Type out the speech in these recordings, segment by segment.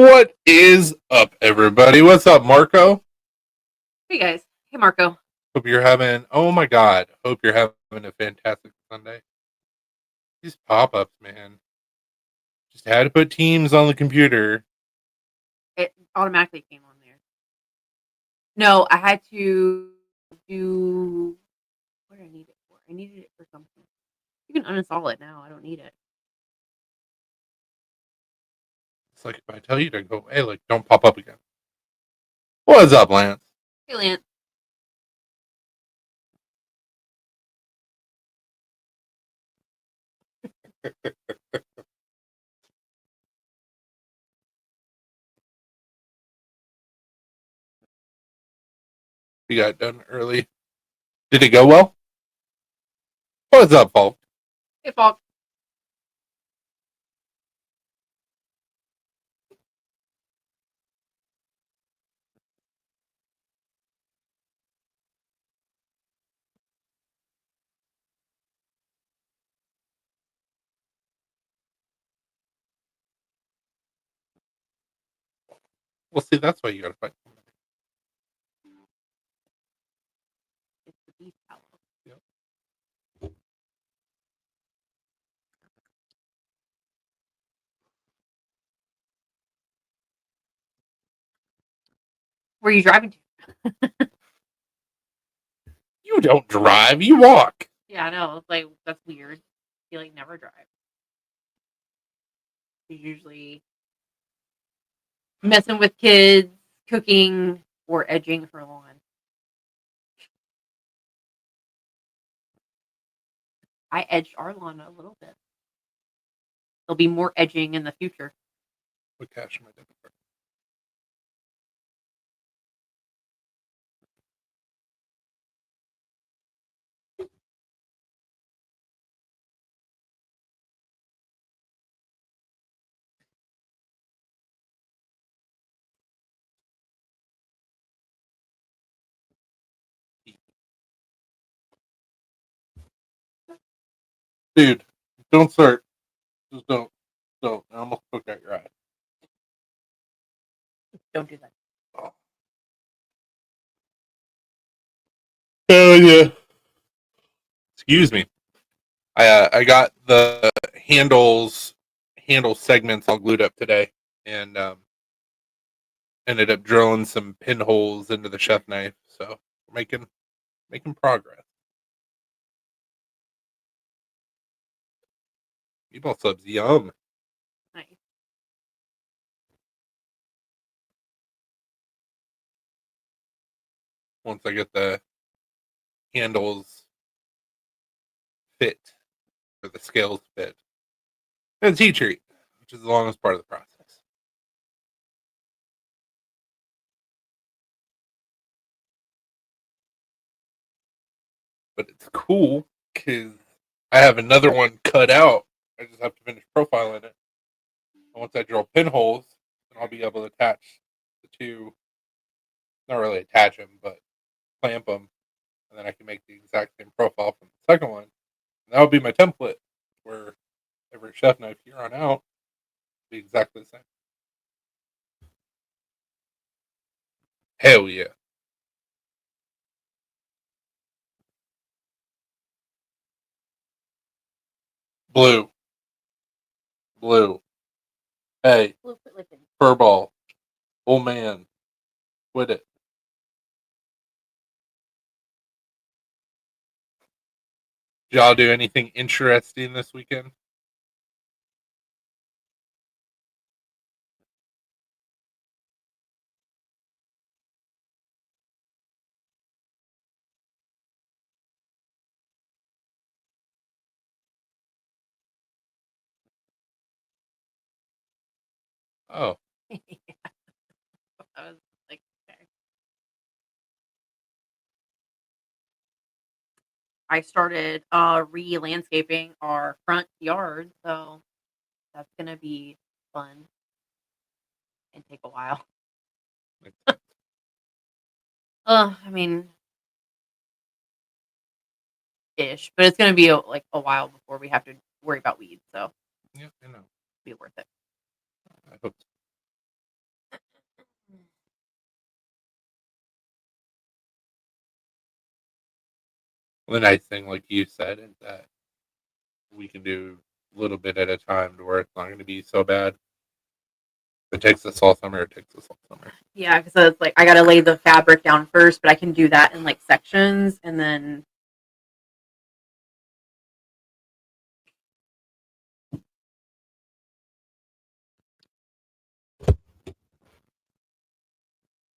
What is up, everybody? What's up, Marco? Hey guys. Hey Marco. Hope you're having, oh my God, hope you're having a fantastic Sunday. These pop ups, man. Just had to put Teams on the computer. It automatically came on there. No, I had to do what did I need it for? I needed it for something. You can uninstall it now. I don't need it. It's like if I tell you to go away, like, don't pop up again. What's up, Lance? Hey Lance. We got done early. Did it go well? What's up, Paul? Hey Falk. Well, see, that's why you gotta fight. It's the beef tallow. Yep. Where are you driving to? You don't drive, you walk. Yeah, I know. It's like that's weird. You like never drive. You're usually messing with kids, cooking, or edging for lawn. I edged our lawn a little bit. There'll be more edging in the future. Put cash in my debit card. Dude, don't start. Just don't. Don't. I almost took out your eye. Don't do that. Oh yeah. Excuse me. I got the handle segments all glued up today, and ended up drilling some pinholes into the chef knife. So making progress. Meatball subs, yum. Nice. Once I get the handles fit, or the scales fit, and it's heat treat, which is the longest part of the process. But it's cool because I have another one cut out. I just have to finish profiling it. And once I drill pinholes, then I'll be able to attach the two. Not really attach them, but clamp them, and then I can make the exact same profile from the second one. And that would be my template, where every chef knife here on out will be exactly the same. Hell yeah. Blue. Blue. Hey, Blue foot licking. furball. Oh man. Quit it. Did y'all do anything interesting this weekend? Oh. Yeah. I was like, okay. I started re-landscaping our front yard, so that's gonna be fun and take a while. I mean, ish, but it's gonna be like a while before we have to worry about weeds, so Yeah, I know. it'll be worth it. I hope so. The nice thing, like you said, is that we can do a little bit at a time to where it's not going to be so bad. If it takes us all summer, it takes us all summer. Yeah, because it's like I gotta lay the fabric down first, but I can do that in like sections, and then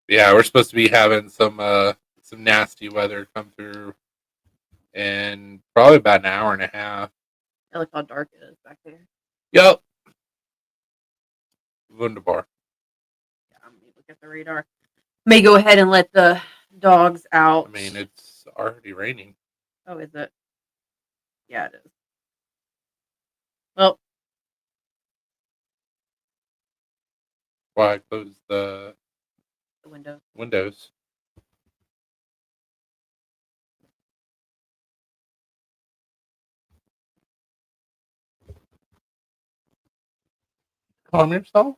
Yeah, we're supposed to be having some nasty weather come through in probably about an hour and a half. I look how dark it is back there. Yep. Wunderbar. Yeah, I'm gonna look at the radar. May go ahead and let the dogs out. I mean, it's already raining. Oh, is it? Yeah, it is. Well, Why I closed the the window. windows. Calm yourself.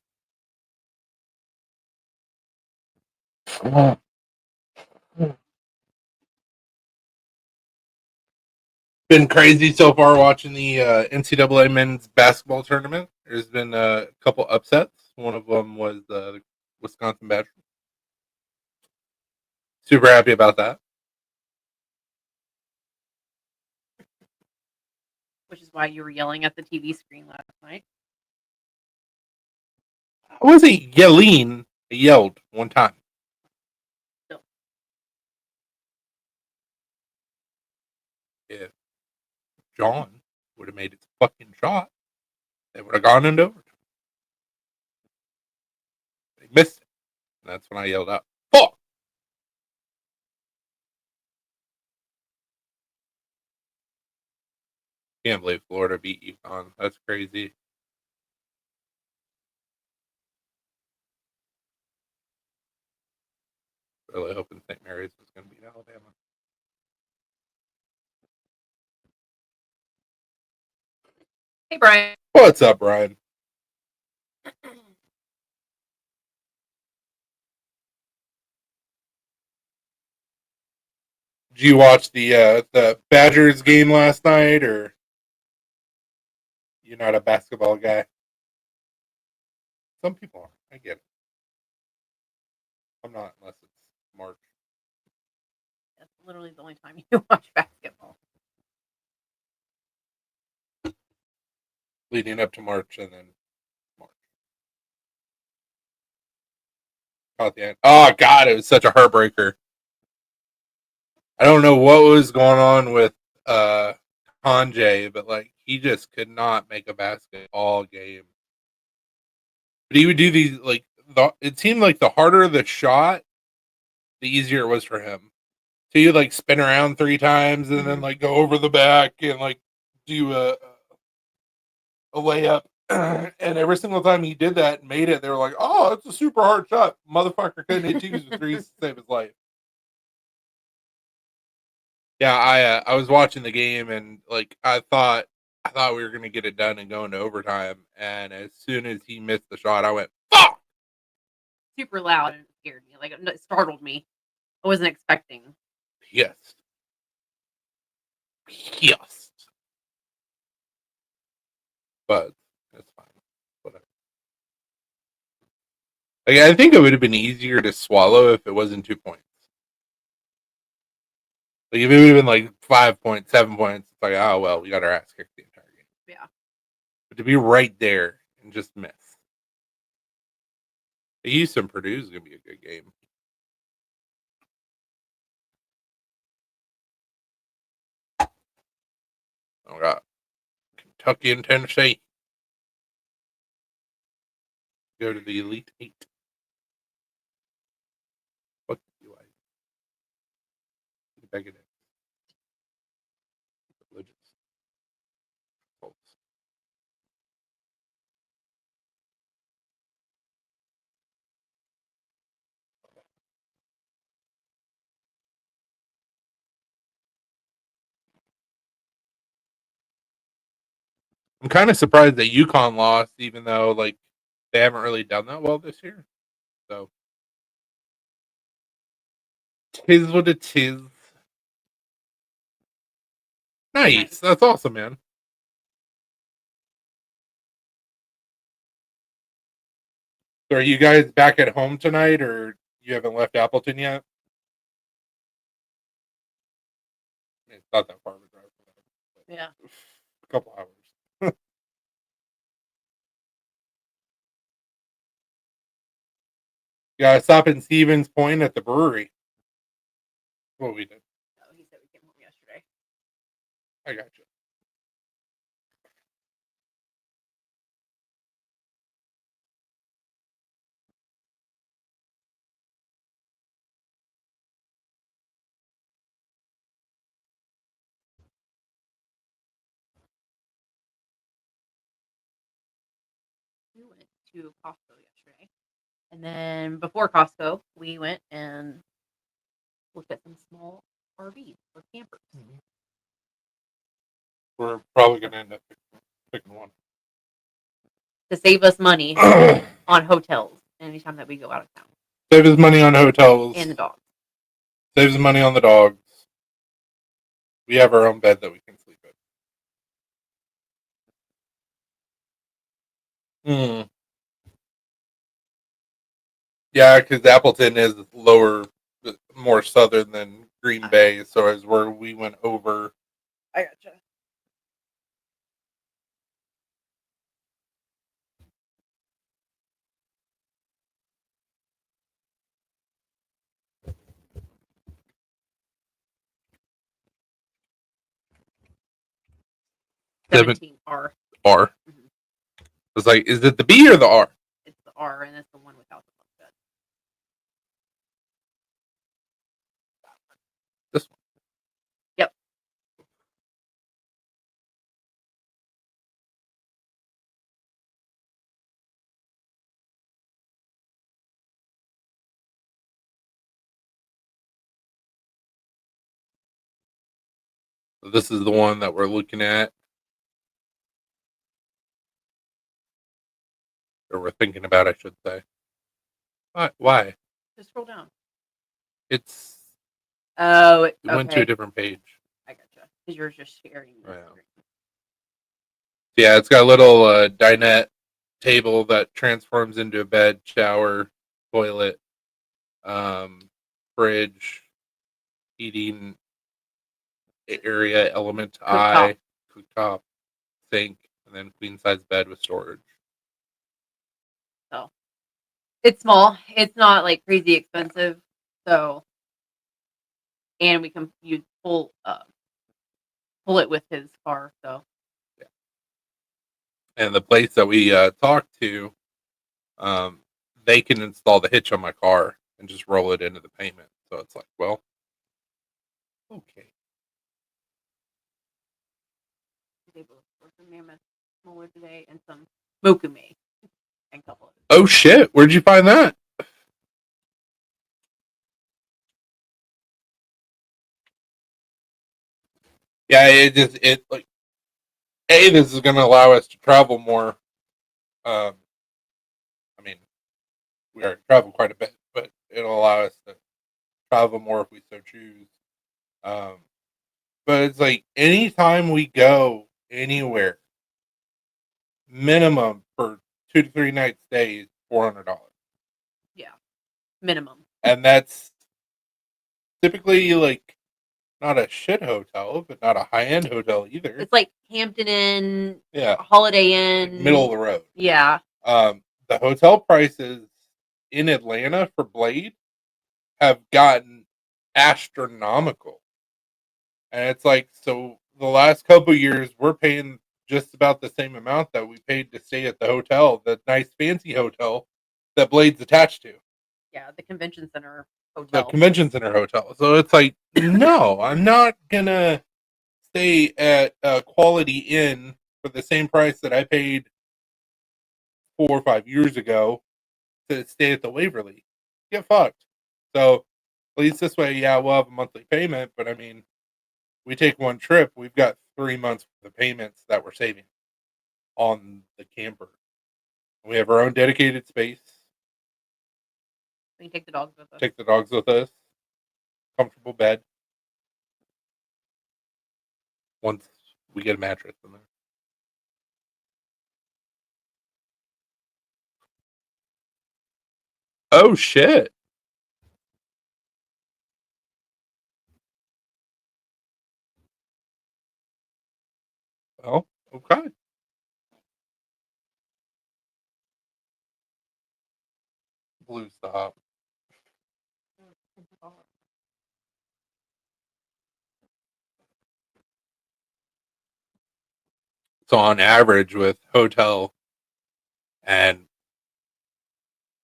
Been crazy so far watching the NCAA men's basketball tournament. There's been a couple upsets. One of them was the Wisconsin Badgers. Super happy about that. Which is why you were yelling at the TV screen last night. I wasn't yelling. I yelled one time. No. If John would have made his fucking shot, they would have gone into overtime. They missed it. And that's when I yelled out, "Fuck!" Can't believe Florida beat UConn. That's crazy. Really hoping St. Mary's was going to beat Alabama. Hey, Brian. What's up, Brian? Did you watch the Badgers game last night, or you're not a basketball guy? Some people are. I get it. I'm not unless it's March. That's literally the only time you watch basketball. Leading up to March and then March. Caught the end. Oh God, it was such a heartbreaker. I don't know what was going on with Kanjay, but like he just could not make a basket all game. But he would do these like it seemed like the harder the shot, the easier it was for him. So you like spin around 3 times and then like go over the back and like do a layup. And every single time he did that and made it, they were like, "Oh, it's a super hard shot." Motherfucker couldn't hit twos with threes to save his life. Yeah, I was watching the game and like I thought we were gonna get it done and go into overtime. And as soon as he missed the shot, I went, "Fuck!" Super loud and it scared me. Like it startled me. I wasn't expecting. Yes, yes. But it's fine. Whatever. Like, I think it would have been easier to swallow if it wasn't 2 points. Like if it would have been like 5 points, 7 points, it's like, oh well, we got our ass kicked the entire game. Yeah. But to be right there and just miss. Houston Purdue is gonna be a good game. Oh god. Kentucky and Tennessee. Go to the Elite Eight. What do I beg it in? Religious. Cults. I'm kind of surprised that UConn lost, even though like they haven't really done that well this year. So tis what it is. Nice. That's awesome, man. So are you guys back at home tonight, or you haven't left Appleton yet? I mean, it's not that far of a drive for them, but Yeah. a couple hours. Yeah, I stopped in Stevens Point at the brewery. What we did. Oh, he said we came home yesterday. I got you. We went to Costco yesterday. And then before Costco, we went and looked at some small RVs or campers. We're probably going to end up picking one. To save us money on hotels anytime that we go out of town. Saves us money on hotels. And the dogs. Saves us money on the dogs. We have our own bed that we can sleep in. Yeah, because Appleton is lower, more southern than Green Bay. So as where we went over. I gotcha. Seven- 17R. R. Mhm. It's like, is it the B or the R? It's the R, and it's the one without the bunk bed. This one. Yep. So this is the one that we're looking at. Or we're thinking about, I should say. Why? Just scroll down. It's Oh, it went to a different page. I gotcha. Because yours just sharing the Yeah. screen. Yeah, it's got a little dinette table that transforms into a bed, shower, toilet, fridge, heating area, element eye, cooktop, sink, and then queen size bed with storage. So it's small. It's not like crazy expensive. So, and we can you pull it with his car. So And the place that we talked to, they can install the hitch on my car and just roll it into the payment. So it's like, well, okay. he's able to order some mammoth smaller today and some mokume and a couple of. Oh shit! Where'd you find that? Yeah, it like, this is going to allow us to travel more. I mean, we already travel quite a bit, but it'll allow us to travel more if we so choose. But it's like anytime we go anywhere, minimum for 2 to 3 night stays, $400. Yeah, minimum. And that's typically like not a shit hotel, but not a high end hotel either. It's like Hampton Inn, Yeah, Holiday like Inn, middle of the road. Yeah, The hotel prices in Atlanta for Blade have gotten astronomical. And it's like, so the last couple years, we're paying just about the same amount that we paid to stay at the hotel, the nice fancy hotel that Blade's attached to, yeah, the convention center the hotel. convention center hotel. So it's like, no, I'm not gonna stay at a Quality Inn for the same price that I paid 4 or 5 years ago to stay at the Waverly. Get fucked. So at least this way, yeah, we'll have a monthly payment, but I mean, we take one trip, we've got 3 months of payments that we're saving on the camper. We have our own dedicated space. We can take the dogs with us. Take the dogs with us. Comfortable bed. once we get a mattress in there. Oh shit! Well, okay. Blue stop. So on average, with hotel and,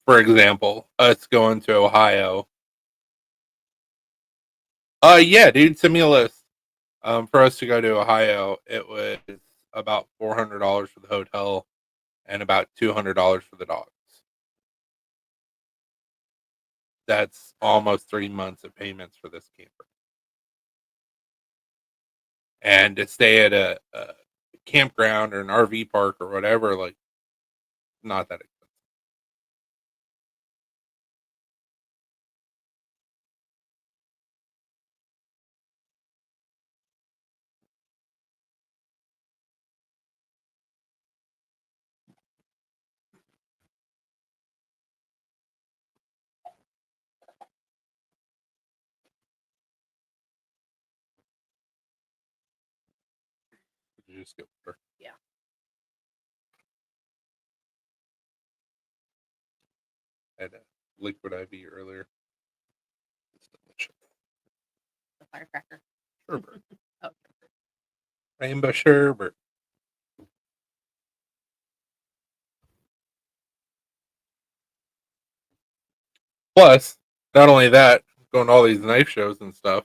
for example, us going to Ohio. Yeah, dude, send me a list. For us to go to Ohio, it was about $400 for the hotel and about $200 for the dogs. That's almost 3 months of payments for this camper. And to stay at a campground or an RV park or whatever, like, not that expensive. You just get water. Yeah. I had a liquid IV earlier. It's delicious. The firecracker. Sherbet. Oh, Rainbow sherbet. Plus, not only that, going to all these knife shows and stuff,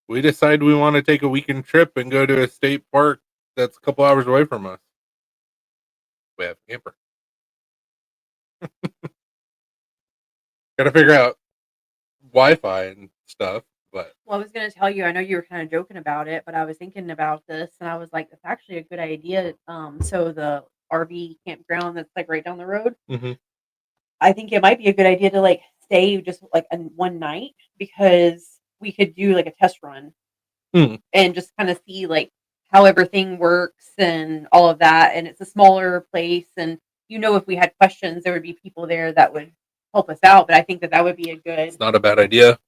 we decided we want to take a weekend trip and go to a state park that's a couple hours away from us. We have a camper. Got to figure out Wi-Fi and stuff, but well, I was going to tell you, I know you were kind of joking about it, but I was thinking about this and I was like, it's actually a good idea. So the RV campground that's like right down the road, Mhm. I think it might be a good idea to like stay just like one night because we could do like a test run Hmm. and just kind of see like how everything works and all of that. And it's a smaller place, and if we had questions, there would be people there that would help us out. But I think that would be It's not a bad idea.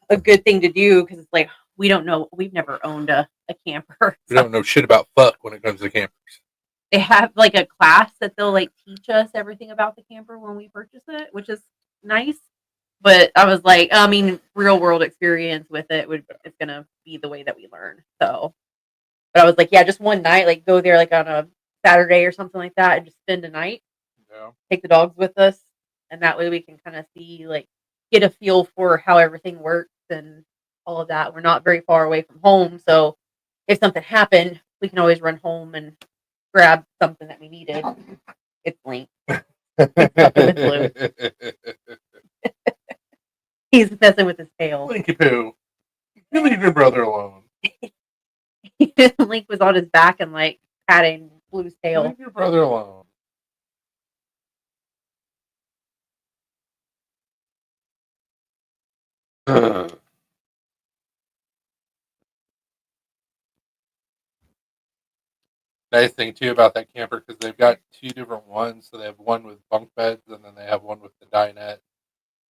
a good thing to do because it's like we don't know, we've never owned a camper. We don't know shit about fuck when it comes to campers. They have like a class that they'll like teach us everything about the camper when we purchase it, which is nice. But I was like, I mean, real world experience with it's gonna be the way that we learn. So, but I was like, yeah, just one night, like go there like on a Saturday or something like that, and just spend a night. Yeah. Take the dogs with us, and that way we can kind of see like get a feel for how everything works and all of that. We're not very far away from home, so if something happened, we can always run home and grab something that we needed. It's Link. He's messing with his tail. Linky Poo, you leave your brother alone. Link was on his back and like patting Blue's tail. Leave your brother alone. Nice thing too about that camper because they've got two different ones. So they have one with bunk beds, and then they have one with the dinette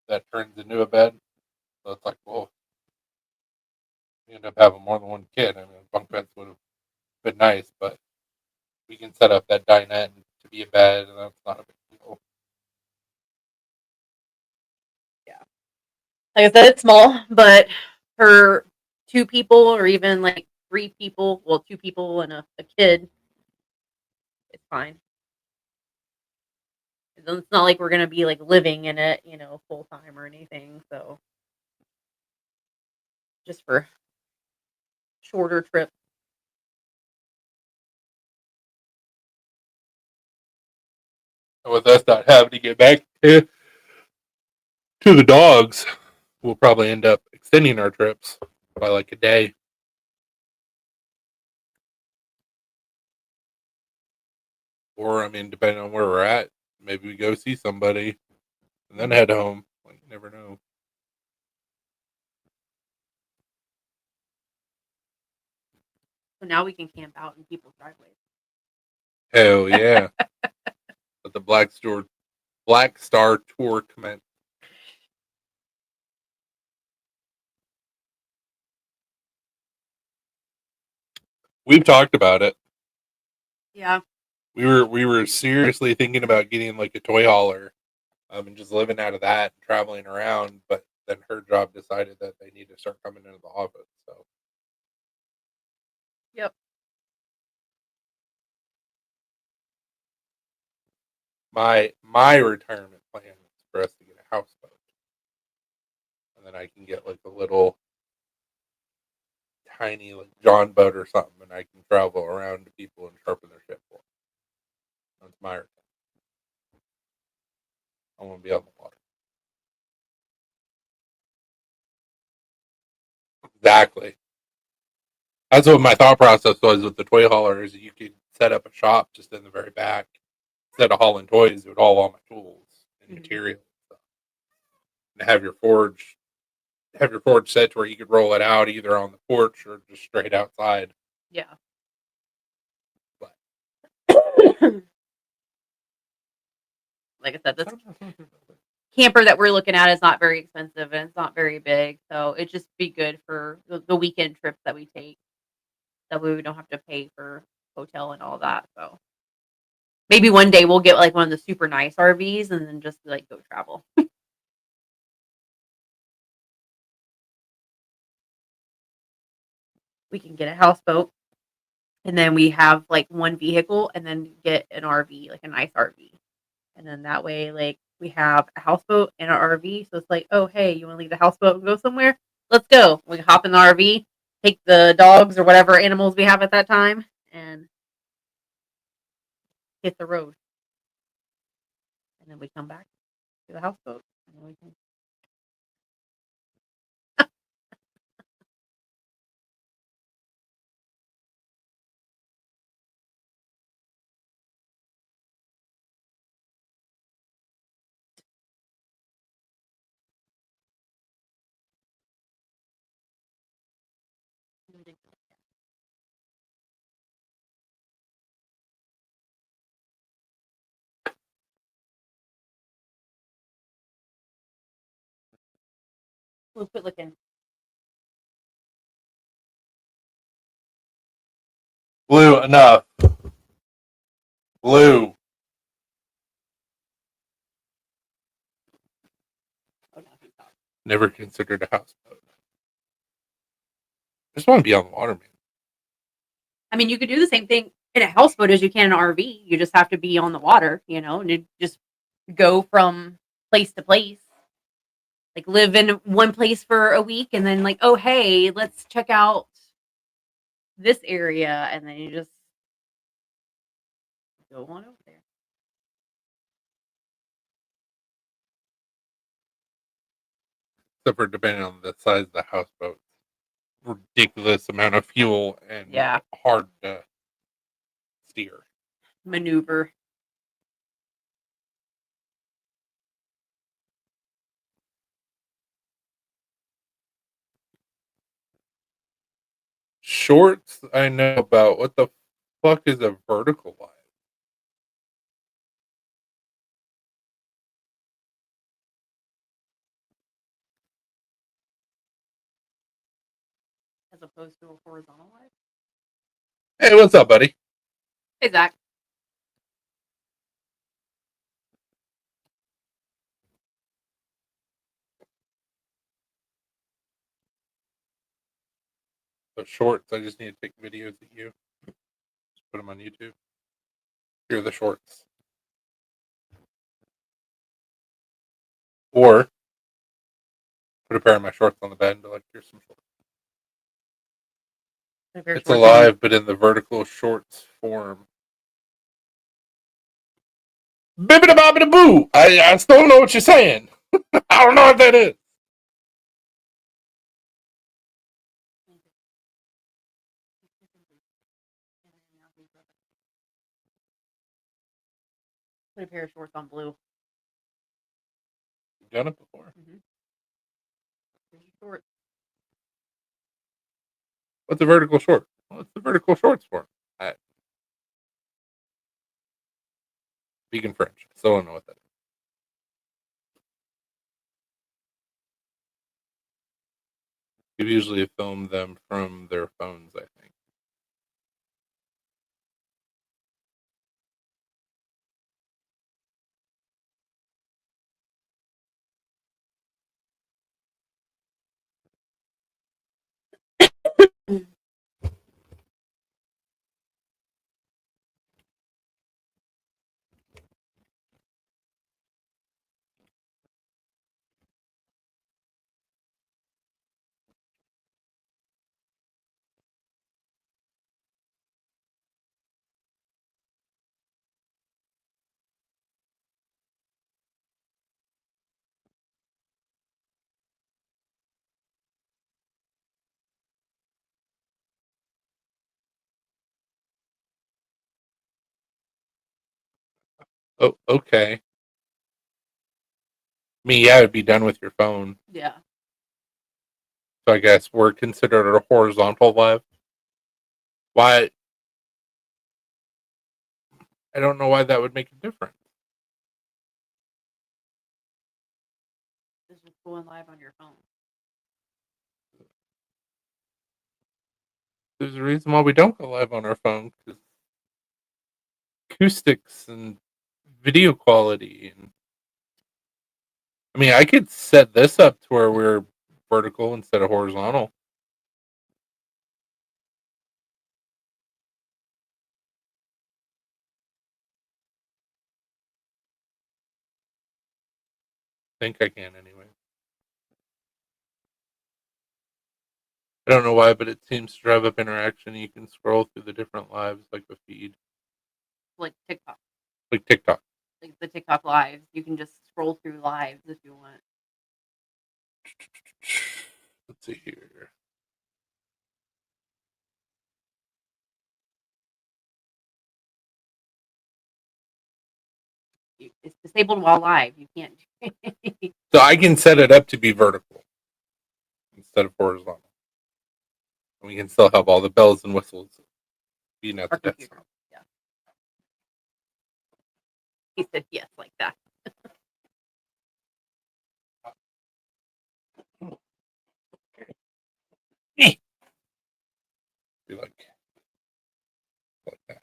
that turns into a bed. So it's like, well, you end up having more than one kid. I mean, bunk beds would have been nice, but we can set up that dinette to be a bed, and that's not a big deal. Yeah. Like I said, it's small, but for two people or even like three people, well, two people and a kid, it's fine. It's not like we're gonna be like living in it, full time or anything. So just for shorter trips. And with us not having to get back to the dogs, we'll probably end up extending our trips by like a day. Or, I mean, depending on where we're at, maybe we go see somebody and then head home. Like, you never know. So now we can camp out in people's driveways. Hell yeah! But the Black Star Tour commenced. We've talked about it. Yeah. We were seriously thinking about getting like a toy hauler, and just living out of that and traveling around. But then her job decided that they need to start coming into the office. So Yep. my retirement plan is for us to get a houseboat, and then I can get like a little tiny like John boat or something, and I can travel around to people and sharpen their shit for them. That's my retirement. I want to be on the water. Exactly. That's what my thought process was with the toy hauler. Is you could set up a shop just in the very back. Instead of hauling toys, it would haul all my tools and materials. And have your forge set to where you could roll it out either on the porch or just straight outside. Yeah. But like I said, this camper that we're looking at is not very expensive and it's not very big, so it'd just be good for the weekend trips that we take. That way we don't have to pay for hotel and all that. So maybe one day we'll get like one of the super nice RVs and then just like go travel. We can get a houseboat and then we have like one vehicle and then get an RV, like a nice RV. And then that way, like we have a houseboat and an RV. So it's like, oh, hey, you want to leave the houseboat and go somewhere? Let's go. We can hop in the RV, take the dogs or whatever animals we have at that time, and hit the road. And then we come back to the houseboat. And then we can... We'll quit looking. Blue enough. Blue. Oh, no. Never considered a houseboat. I just want to be on the water, man. I mean, you could do the same thing in a houseboat as you can in an RV. You just have to be on the water, and you just go from place to place. Like live in one place for a week and then like, oh hey, let's check out this area, and then you just go on over there. Except for depending on the size of the houseboat. Ridiculous amount of fuel and hard to steer. Maneuver. Shorts I know about. What the fuck is a vertical line? As opposed to a horizontal line. Hey, what's up, buddy? Hey, Zach. The shorts, I just need to take videos of you. Just put them on YouTube. Here are the shorts. Or put a pair of my shorts on the bed and be like, here's some shorts. It's alive, but in the vertical shorts form. Bibbida bobbida boo! I still don't know what you're saying. I don't know what that is. Put a pair of shorts on blue. You've done it before. Shorts. What's a vertical short? What's the vertical shorts for? Speaking French. Still don't know what that is. They usually film them from their phones, I think. Oh, okay. I mean, yeah, it'd be done with your phone. Yeah. So I guess we're considered a horizontal live. Why? I don't know why that would make a difference. This is going live on your phone. There's a reason why we don't go live on our phone, because acoustics and video quality. And I mean, I could set this up to where we're vertical instead of horizontal. I think I can anyway. I don't know why, but it seems to drive up interaction. You can scroll through the different lives, like the feed, Like TikTok. like TikTok. Like the TikTok lives. You can just scroll through lives if you want. Let's see here. It's disabled while live. You can't. So I can set it up to be vertical instead of horizontal. And we can still have all the bells and whistles being at the desk. Yeah. He said yes like that. Be like that.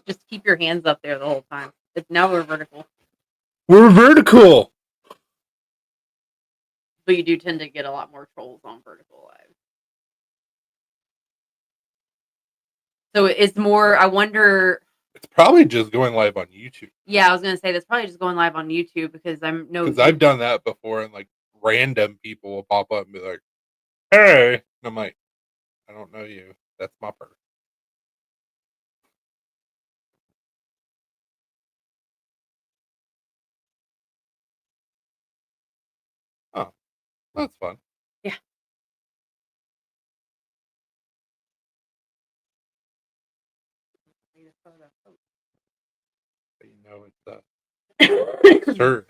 Just keep your hands up there the whole time. Now we're vertical. We're vertical. But you do tend to get a lot more trolls on vertical live. So it's more, I wonder. It's probably just going live on YouTube. Yeah, I was gonna say that's probably just going live on YouTube because Because I've done that before, and like random people will pop up and be like, "Hey," and I'm like, "I don't know you. That's my person." Oh, that's fun. Yeah. You know, it's service.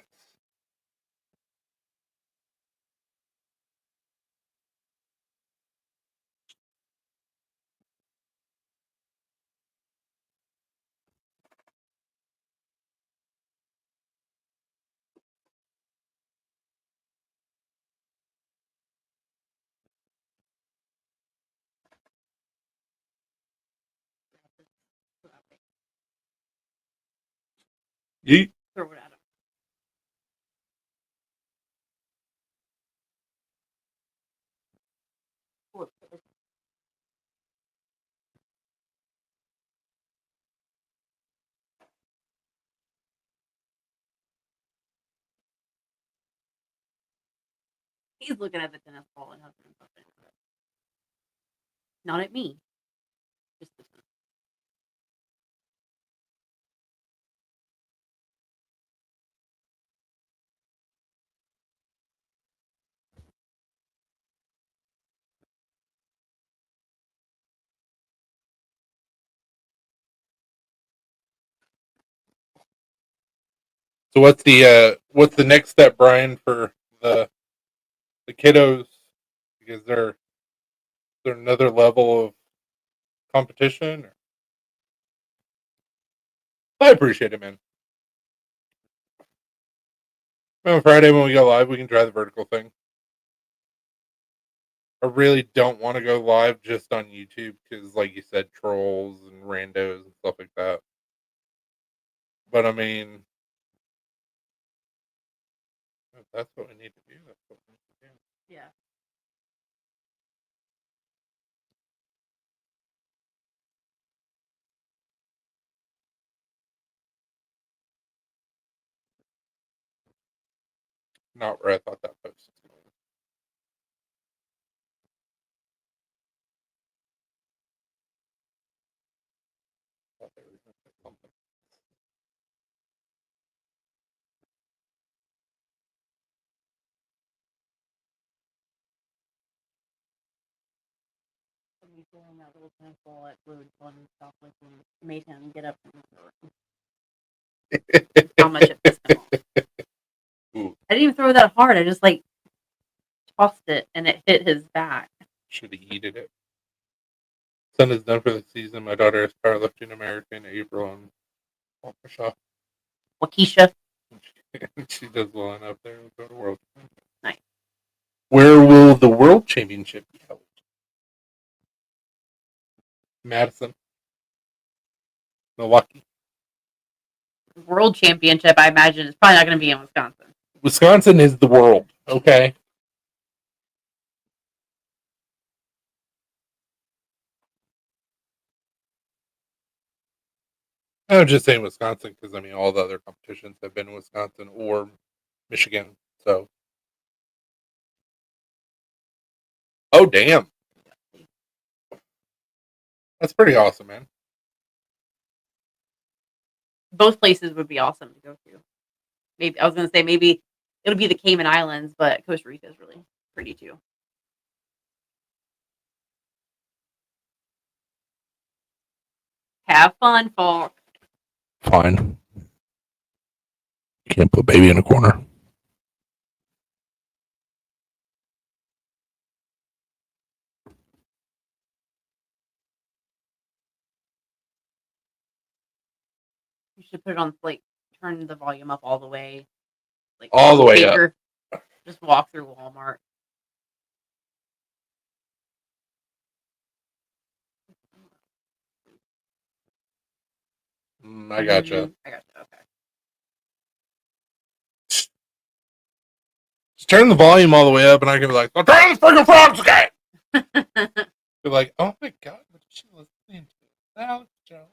Yeet. Throw it at him. He's looking at the tennis ball and huffing and puffing. Not at me. Just the tennis. So what's the next step, Brian, for the kiddos, because they're there another level of competition? I appreciate it, man. On Friday when we go live, we can try the vertical thing. I really don't want to go live just on YouTube because, like you said, trolls and randos and stuff like that. But I mean, if that's what we need to do. That's what we need to do. Yeah. Not where I thought that post was going. Thought they were gonna put something. Me feeling that little pencil at Blue one stop with him made him get up and how much it pissed him off. Ooh, I didn't even throw that hard. I just like tossed it and it hit his back. should have yeeted it. Son is done for the season. My daughter is powerlifting America in April and Waukesha. Waukesha. She does well enough there. We'll go to World. Nice. Where will the World Championship be held? Madison. Milwaukee. World Championship, I imagine, is probably not going to be in Wisconsin. Wisconsin is the world, okay? I was just saying Wisconsin because, I mean, all the other competitions have been in Wisconsin or Michigan, so. Oh, damn. That's pretty awesome, man. Both places would be awesome to go to. Maybe I was going to say maybe it'll be the Cayman Islands, but Costa Rica is really pretty too. Have fun, folk. Fine. You can't put baby in a corner. You should put it on like turn the volume up all the way. Like All the way up. Just walk through Walmart. I gotcha. I gotcha. Okay. Just turn the volume all the way up, and I can be like, "I'll turn this freaking frogs again." Be like, "Oh my god, what is she listening to?" Alex Jones.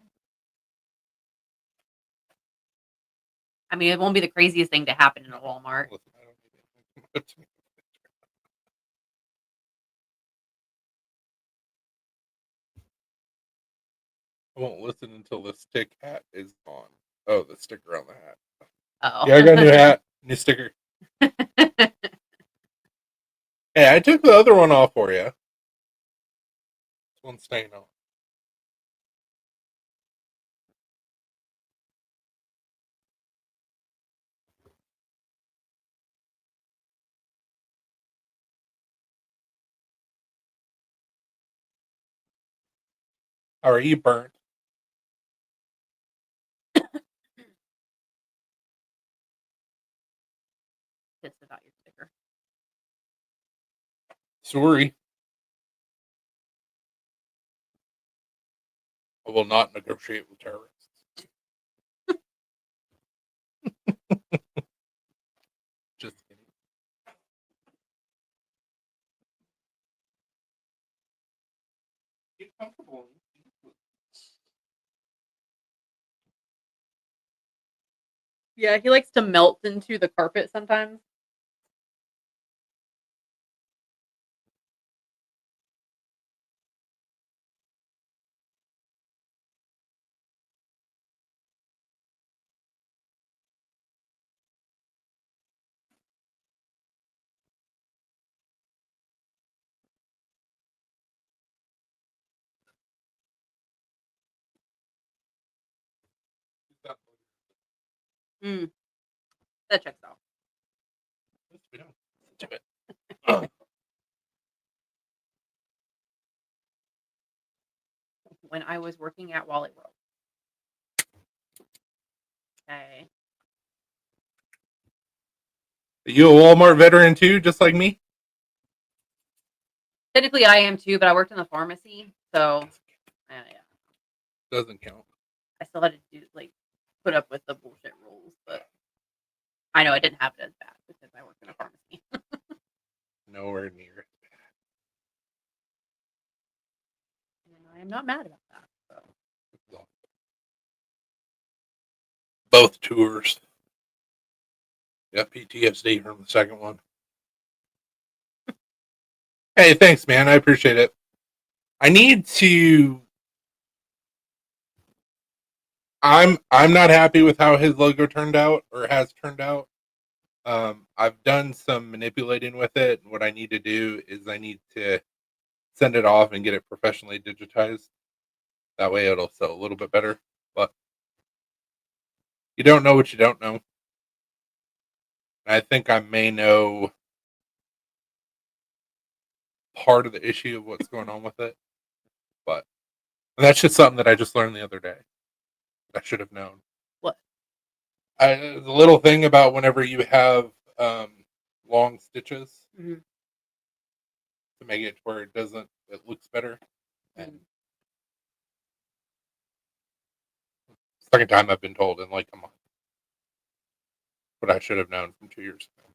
I mean, it won't be the craziest thing to happen in a Walmart. Listen, I don't need anything. I won't listen until the stick hat is gone. Oh, the sticker on the hat. Oh. Yeah, I got a new hat, new sticker. Hey, I took the other one off for you. This one's staying on. How are you burnt? Pissed about your sticker. Sorry. I will not negotiate with terrorists. Just kidding. Get comfortable. Yeah, he likes to melt into the carpet sometimes. That checks out. Do it. when I was working at Wally World. Okay. Are you a Walmart veteran too, just like me? Technically, I am too, but I worked in the pharmacy, so yeah, Doesn't count. I still had to do put up with the bullshit rules. But I know I didn't have it as bad because I worked in a pharmacy. Nowhere near. And I am not mad about that. So. Both tours. Yeah, PTSD from the second one. Hey, thanks, man. I appreciate it. I need to. I'm not happy with how his logo turned out or has turned out. I've done some manipulating with it. And what I need to do is I need to send it off and get it professionally digitized. That way it'll sell a little bit better. But you don't know what you don't know. I think I may know part of the issue of what's going on with it. But that's just something that I just learned the other day. I should have known. What? The little thing about whenever you have long stitches Mm-hmm. to make it where it looks better. And second time I've been told in like a month. But I should have known from 2 years ago.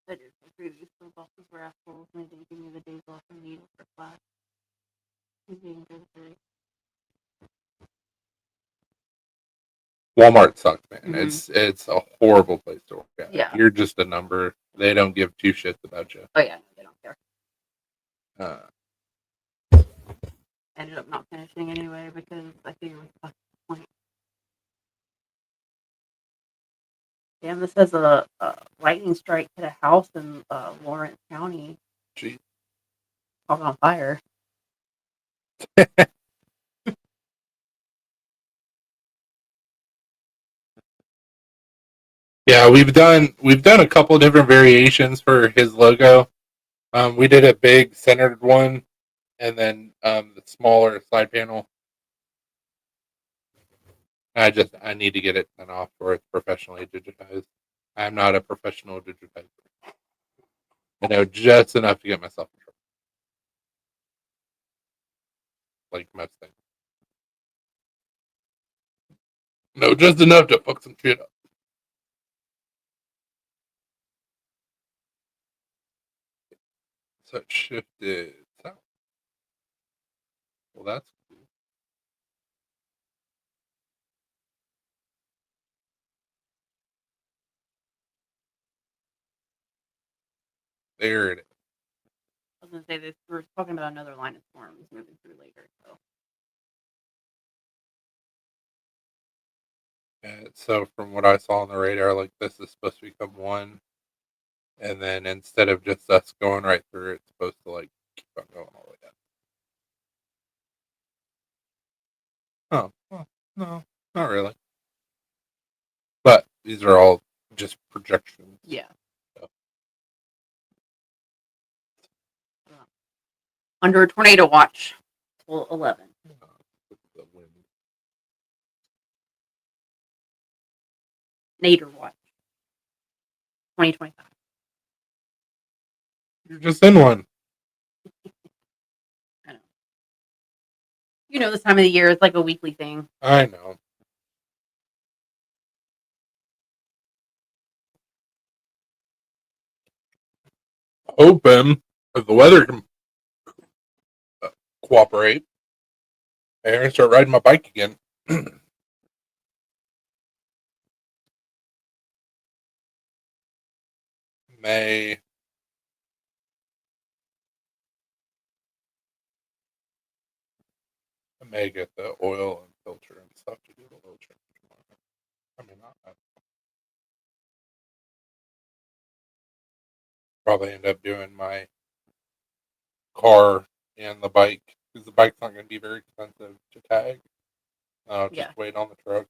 I did. My previous bosses were assholes and they didn't give me the days off I needed for class. Walmart sucks, man. Mm-hmm. It's a horrible place to work at. Yeah. You're just a number. They don't give two shits about you. Oh yeah, no, they don't care. Ended up not finishing anyway because I figured what's the point. Damn, this has a lightning strike hit a house in Lawrence County. Gee. Caught on fire. Yeah, we've done a couple different variations for his logo. We did a big centered one, and then the smaller side panel. I need to get it done off where it's professionally digitized. I'm not a professional digitizer. I know just enough to get myself in trouble, like most things. No, just enough to fuck some shit up. So it shifted south. Well, that's cool. There it is. I was gonna say this. We're talking about another line of storms moving through later. So So from what I saw on the radar, like this is supposed to become one, and then instead of just us going right through, it's supposed to like keep on going all the way down. Oh, well, no, not really. But these are all just projections. yeah. So. Under a tornado watch till 11. The wind. Nader watch. 2025. You're just in one. I know. You know, this time of the year, it's like a weekly thing. I know. Hoping if the weather can cooperate, I'm gonna start riding my bike again. May I may get the oil and filter and stuff to do the oil change tomorrow. I mean, not probably end up doing my car and the bike because the bike's not going to be very expensive to tag. Just wait on the truck.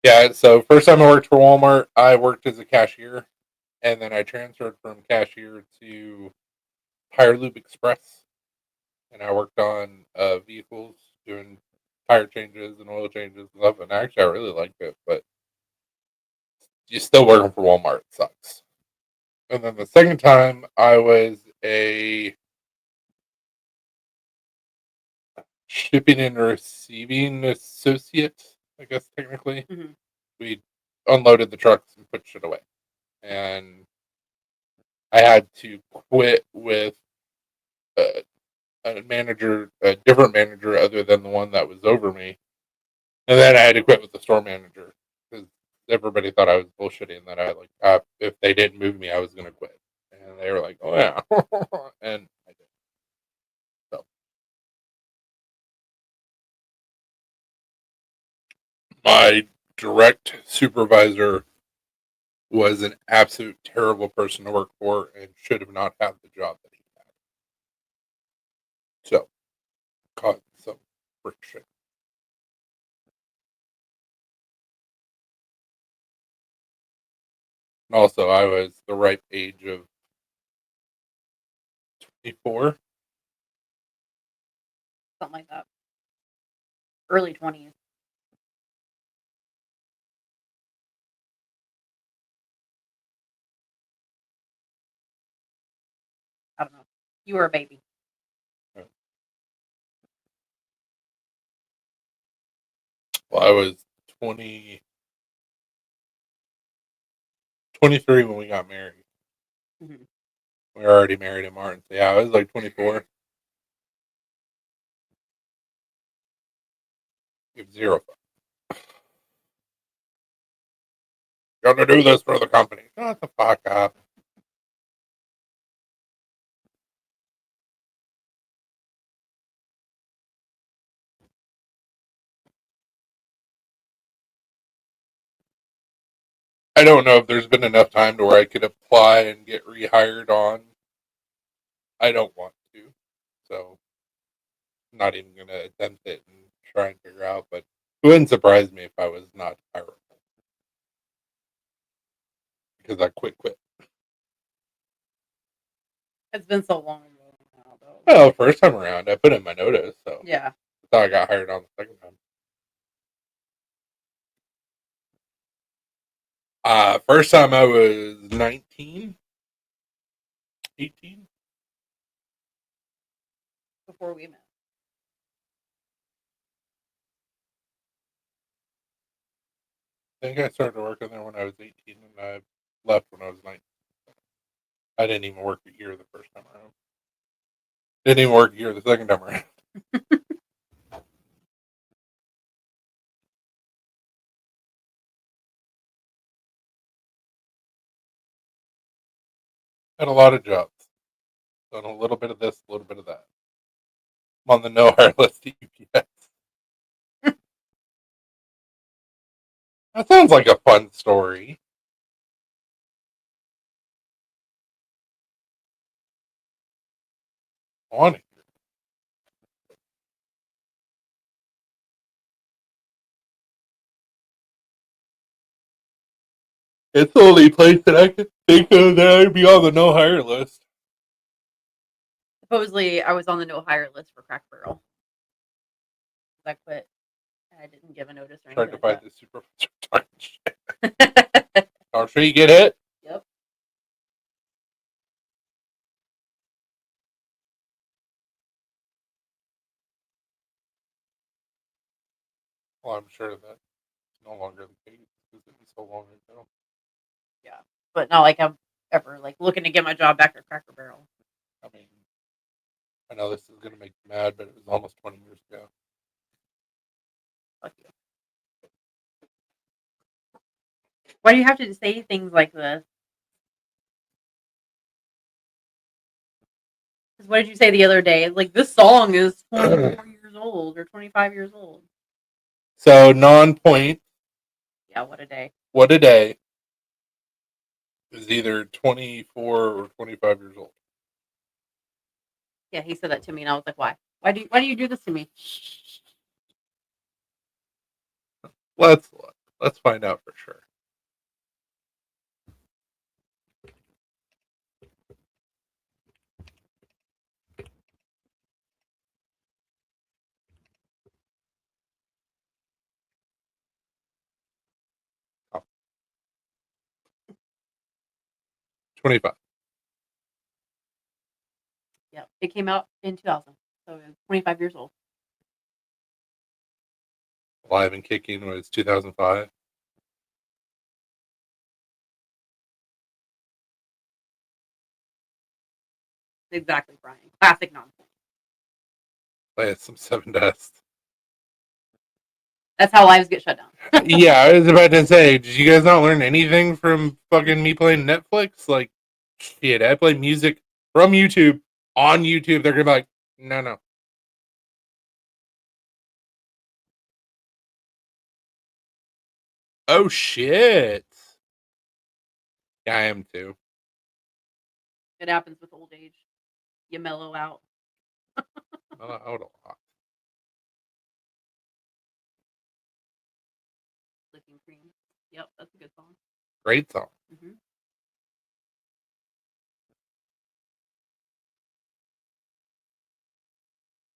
Yeah, so first time I worked for Walmart, I worked as a cashier, and then I transferred from cashier to Tire Loop Express, and I worked on vehicles doing tire changes and oil changes and stuff. And actually, I really liked it, but you still working for Walmart sucks. And then the second time, I was a shipping and receiving associate, I guess technically. Mhm. We unloaded the trucks and put shit away, and I had to quit with a, a manager, a different manager other than the one that was over me, and then I had to quit with the store manager because everybody thought I was bullshitting that I if they didn't move me, I was gonna quit, and they were like, "Oh yeah," and I did. So my direct supervisor was an absolute terrible person to work for and should have not had the job that he had. So caused some friction. And also, I was the ripe age of 24. Something like that. Early 20s. I don't know. You were a baby. Well, I was 20, 23 when we got married. Mhm. We were already married in Martin. So yeah, I was like 24. Give zero fuck. You're going to do this for the company. Shut the fuck up. I don't know if there's been enough time to where I could apply and get rehired on. I don't want to. So I'm not even going to attempt it and try and figure out. But it wouldn't surprise me if I was not hireable because I quit. It's been so long ago now, though. Well, first time around, I put in my notice. So Yeah. I thought I got hired on the second time. First time I was 19, 18. Before we met. I think I started working there when I was 18 and I left when I was 19. I didn't even work a year the first time around. Didn't even work a year the second time around. Had a lot of jobs. Done a little bit of this, a little bit of that. I'm on the no hire list at UPS. That sounds like a fun story. On it. It's the only place that I could think of that I'd be on the no hire list. Supposedly, I was on the no hire list for Cracker Barrel. I quit. I didn't give a notice or Tried to anything find like the supervisor talking shit. that. I'm sure you get hit. Yep. Well, I'm sure that's no longer the case because it was so long ago. Yeah. But not like I'm ever like looking to get my job back at Cracker Barrel. I mean, I know this is going to make you mad, but it was almost 20 years ago. Fuck you. Why do you have to say things like this? Because what did you say the other day? Like, this song is 24 years old or 25 years old. So, non point, Yeah, what a day. what a day, is either 24 or 25 years old. Yeah, he said that to me, and I was like, why? Why do you do this to me? Let's look. Let's find out for sure. Oh. 25. Yep. It came out in 2000. So it was 25 years old. Alive and Kicking was 2005. Exactly, Brian. Classic nonsense. Play some Seven Dust. That's how lives get shut down. Yeah, I was about to say, did you guys not learn anything from fucking me playing Netflix? Like, shit, I play music from YouTube on YouTube. They're gonna be like, no. Oh shit. Yeah, I am too. It happens with old age. You mellow out. Mellow out a lot. Licking cream. Yep, that's a good song. Great song. Mm-hmm.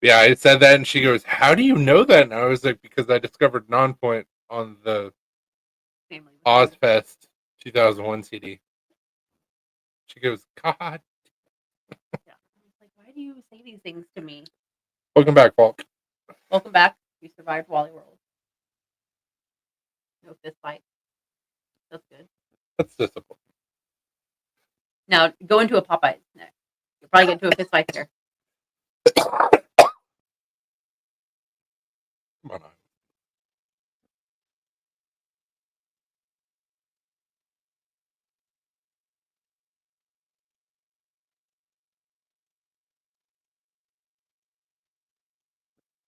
Yeah, I said that, and she goes, "How do you know that?" And I was like, "Because I discovered Nonpoint on the Family. Ozfest 2001 CD." She goes, "God." Yeah. I was like, why do you say these things to me? Welcome back, Falk. Welcome back. You survived Wally World. No fist fight. That's good. That's disappointing. Now go into a Popeyes next. You'll probably get into a fist fight there. Come on.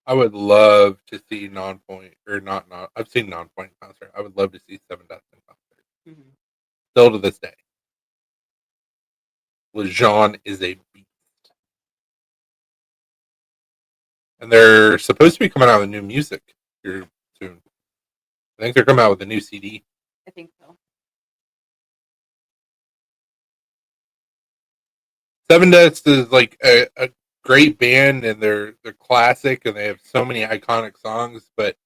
I would love to see Nonpoint, or not. I've seen Nonpoint in concert. I would love to see Seven Dust in concert. Mm-hmm. Still to this day, Lejean is a beast, and they're supposed to be coming out with new music here soon. I think they're coming out with a new CD. I think so. Seven Dust is like a great band, and they're classic, and they have so many iconic songs. But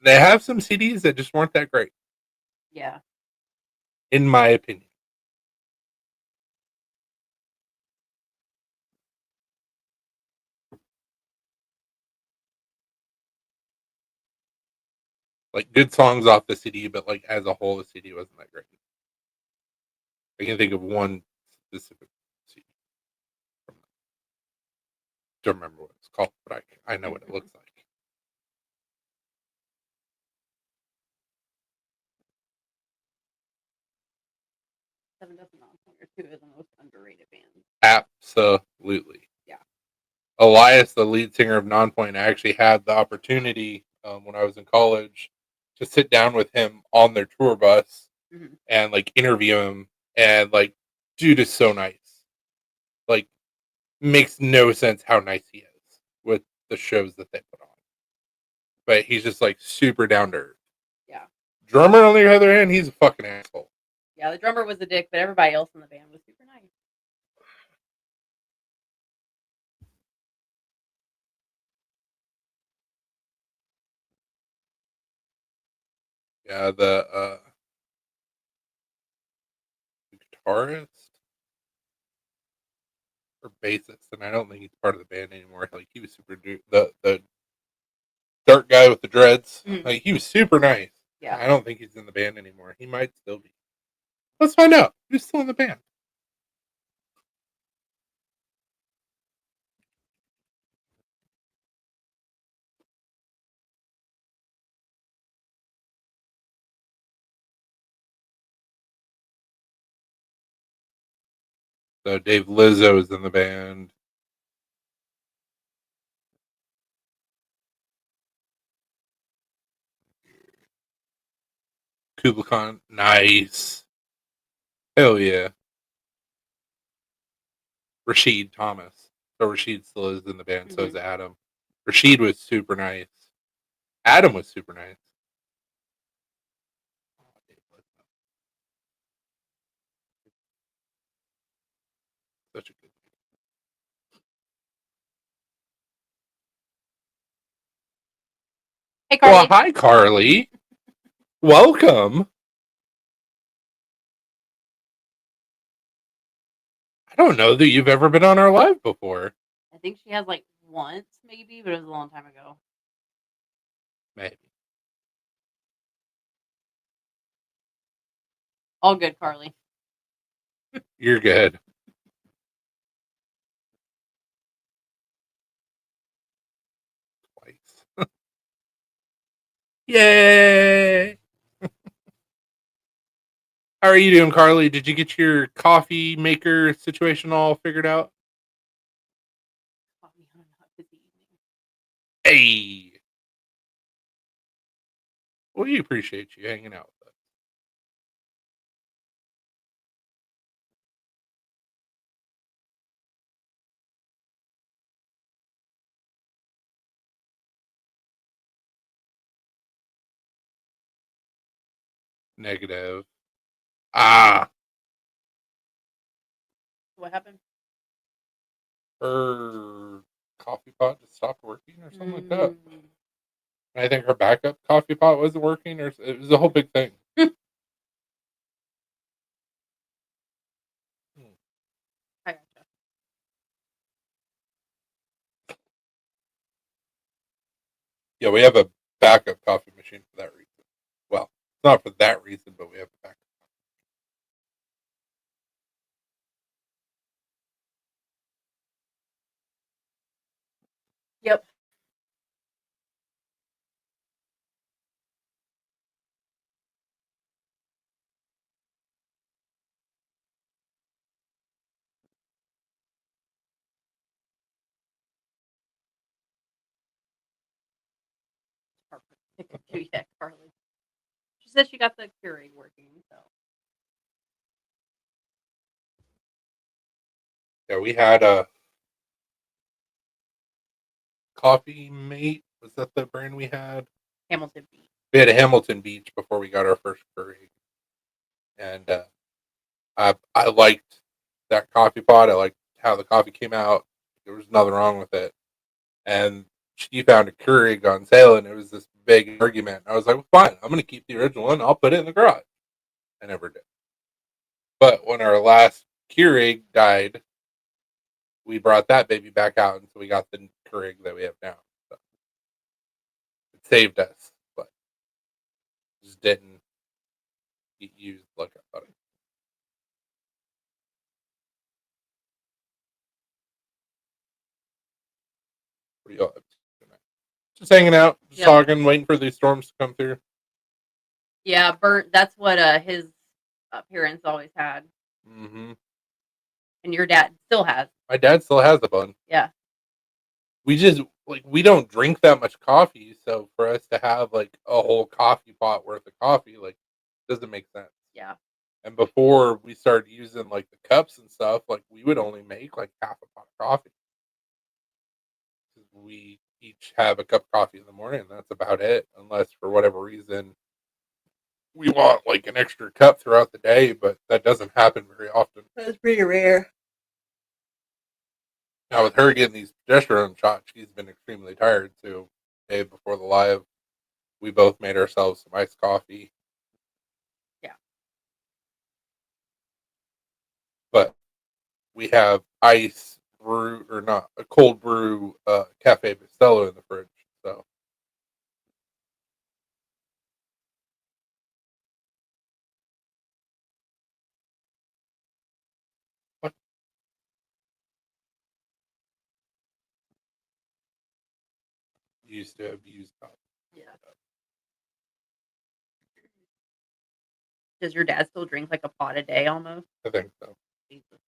they have some CDs that just weren't that great, Yeah. in my opinion. Like good songs off the CD, but like as a whole, the CD wasn't that great. I can think of one specific CD. Don't remember what it's called, but I know what it looks like. Seven Dozen Nonpoint are two of the most underrated bands. Absolutely. Yeah. Elias, the lead singer of Nonpoint, I actually had the opportunity when I was in college to sit down with him on their tour bus Mm-hmm. and like interview him. And like, dude is so nice. Like, makes no sense how nice he is with the shows that they put on. But he's just like super down to earth. Yeah. Drummer, on the other hand, he's a fucking asshole. Yeah, the drummer was a dick, but everybody else in the band was super nice. Yeah, the guitarist or bassist, and I don't think he's part of the band anymore. Like he was super the dark guy with the dreads. Mm-hmm. Like he was super nice. Yeah. I don't think he's in the band anymore. He might still be. Let's find out. Who's still in the band? So Dave Lizzo is in the band. Kubla Khan, nice. Hell yeah. Rashid Thomas. So Rashid still is in the band. So is Adam. Rashid was super nice. Adam was super nice. Hey, Carly. Well, hi, Carly. Welcome. I don't know that you've ever been on our live before. I think she has like once, maybe, but it was a long time ago. Maybe. All good, Carly. You're good. Twice. Yay! How are you doing, Carly? Did you get your coffee maker situation all figured out? Caught me on a busy evening. Hey! We appreciate you hanging out with us. Negative. Ah, What happened? her coffee pot just stopped working or something like that. Mm. I think her backup coffee pot wasn't working, or it was a whole big thing. I gotcha. Yeah, we have a backup coffee machine for that reason. Well, not for that reason, but we have a backup. Yep. Perfect. Do yet, Carly. She said she got the Keurig working, so. Yeah, we had a Coffee Mate. Was that the brand we had? Hamilton Beach. We had a Hamilton Beach before we got our first Keurig, and I liked that coffee pot. I liked how the coffee came out. There was nothing wrong with it, and she found a Keurig on sale, and it was this big argument. I was like, well, "Fine, I'm going to keep the original one. I'll put it in the garage." I never did. But when our last Keurig died, we brought that baby back out, and so we got the Keurig that we have now. So it saved us, but just didn't get used like I thought it. What are y'all up to tonight? Just hanging out, just Yep. talking, waiting for these storms to come through. Yeah, burnt. That's what his parents always had, Mm-hmm. and your dad still has. My dad still has a bun. Yeah. We just we don't drink that much coffee, so for us to have like a whole coffee pot worth of coffee like doesn't make sense. Yeah. And before we started using like the cups and stuff, like we would only make like half a pot of coffee. We each have a cup of coffee in the morning, and that's about it. Unless for whatever reason we want like an extra cup throughout the day, but that doesn't happen very often. That's pretty rare. Now with her getting these progesterone shots, she's been extremely tired too. Day before the live, we both made ourselves some iced coffee. Yeah. But we have ice brew or not a cold brew Cafe Bustelo in the fridge. So what used to abuse coffee. Yeah. Does your dad still drink like a pot a day almost? I think so. Jesus.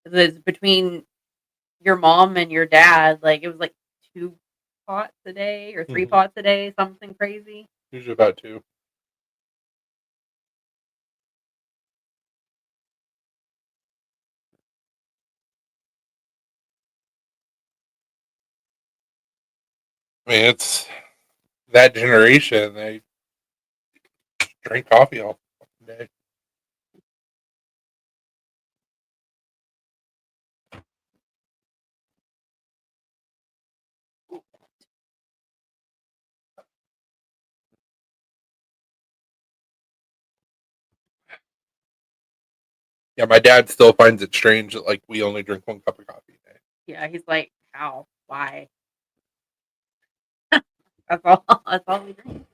'Cause it's between your mom and your dad, like it was like 2 pots a day or 3 Mm-hmm. pots a day, something crazy. Usually about two. I mean, it's that generation. They drink coffee all day. Yeah, my dad still finds it strange that like we only drink 1 cup of coffee a day. Yeah, he's like, how? Why? That's all. That's all we drink.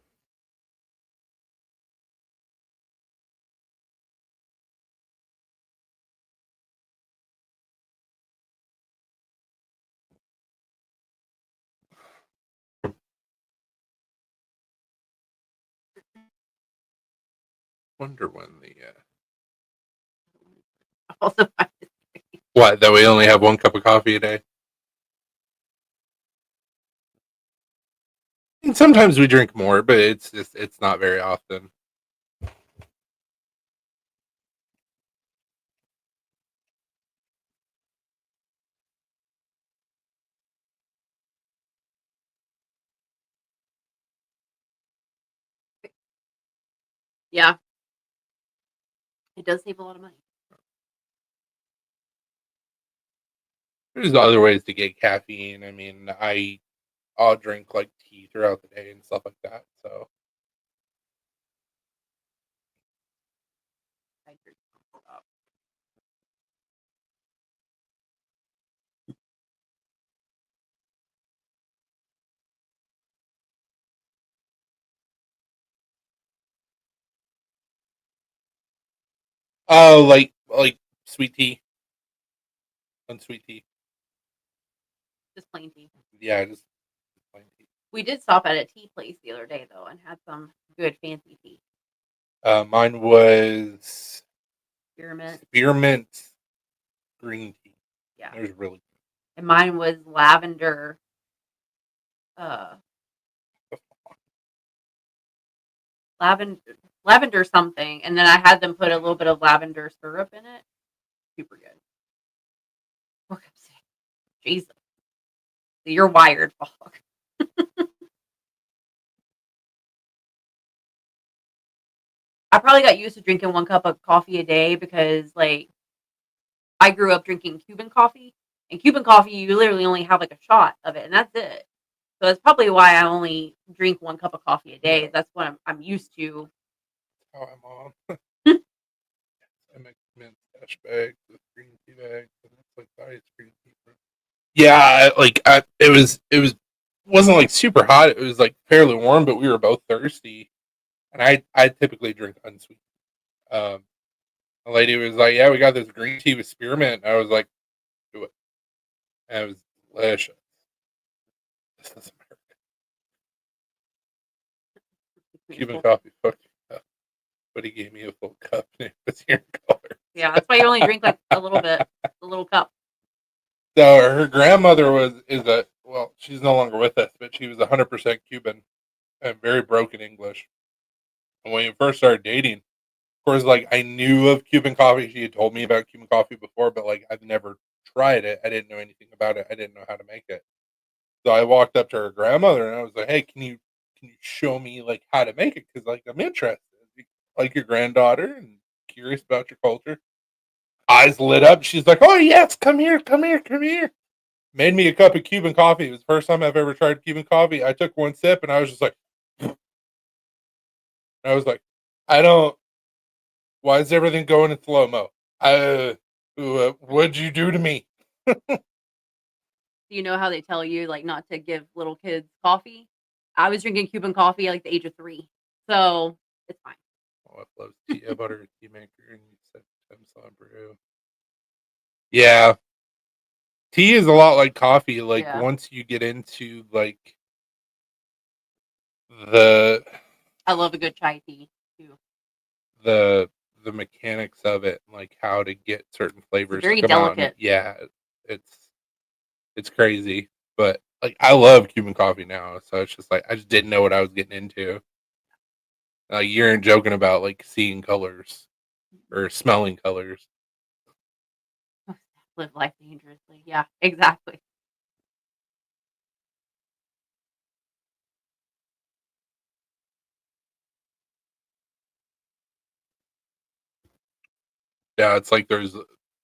Wonder when the Also, find it strange. what that we only have 1 cup of coffee a day. And sometimes we drink more, but it's not very often. Yeah, it does save a lot of money. There's other ways to get caffeine. I mean, I'll drink like tea throughout the day and stuff like that. So I drink nonstop. oh, like sweet tea, unsweet tea. Just plain tea. Yeah, just plain tea. We did stop at a tea place the other day though and had some good fancy tea. Mine was Spearmint. spearmint green tea. Yeah. It was really good. And mine was lavender. Lavender something, and then I had them put a little bit of lavender syrup in it. Super good. Woke up sick. Jesus. You're wired, Fog. I probably got used to drinking 1 cup of coffee a day because, like, I grew up drinking Cuban coffee, and Cuban coffee, you literally only have like a shot of it, and that's it. So that's probably why I only drink 1 cup of coffee a day. Yeah. That's what I'm used to. How I'm on. I make mint cash bags with green tea bags, and it's like ice green tea. Yeah, it wasn't like super hot. It was like fairly warm, but we were both thirsty, and I typically drink unsweet. Um, the lady was like, "Yeah, we got this green tea with spearmint." And I was like, "Do it," and it was delicious. This is America. Cuban coffee fucked me up, but he gave me a full cup, and it was your color. Yeah, that's why you only drink like a little bit, a little cup. So her grandmother she's no longer with us, but she was 100% Cuban and very broken English. And when we first started dating, of course, like I knew of Cuban coffee. She had told me about Cuban coffee before, but like I've never tried it. I didn't know anything about it. I didn't know how to make it. So I walked up to her grandmother and I was like, "Hey, can you show me like how to make it? Because like I'm interested, like your granddaughter, and curious about your culture." Eyes lit up. She's like, "Oh yes, come here, come here, come here." Made me a cup of Cuban coffee. It was the first time I've ever tried Cuban coffee. I took one sip and I was just like, I was like, I don't. Why is everything going in slow mo? What'd you do to me? Do you know how they tell you like not to give little kids coffee? I was drinking Cuban coffee at like the age of 3, so it's fine. Oh, I love tea. I bought her a tea maker and you said Amazon brew. Yeah, tea is a lot like coffee. Like Yeah. once you get into like the I love a good chai tea too. the the mechanics of it, like how to get certain flavors very to come out. delicate. Yeah, it's crazy. But like I love Cuban coffee now, so it's just like I just didn't know what I was getting into. You're joking about like seeing colors or smelling colors. Live life dangerously. Yeah, exactly. Yeah, it's like there's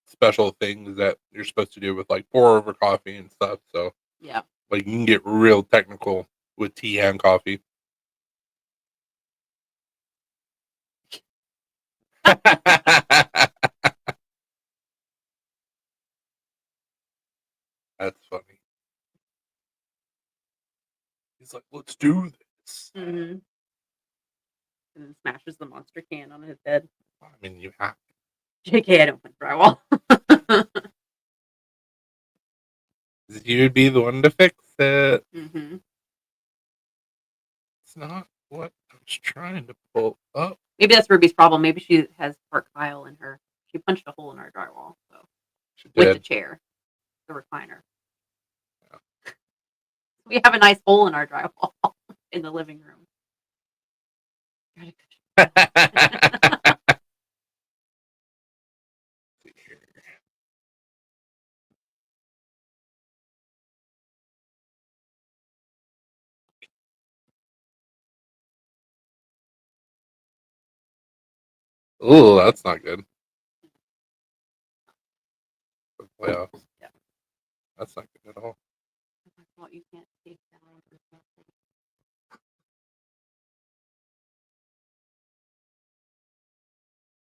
special things that you're supposed to do with like pour over coffee and stuff. So Yeah. like you can get real technical with tea and coffee. That's funny. He's like, let's do this. Mm-hmm. And then smashes the monster can on his head. I mean, you have JK, I don't put drywall. you'd be the one to fix it. Mm-hmm. It's not what I was trying to pull up. Maybe that's Ruby's problem. Maybe she has part Kyle in her. She punched a hole in our drywall. So She with the did. chair, the recliner. Yeah. We have a nice hole in our drywall in the living room. Oh, that's not good. For the playoffs. Yeah. That's not good at all. Well, you can't take that out of the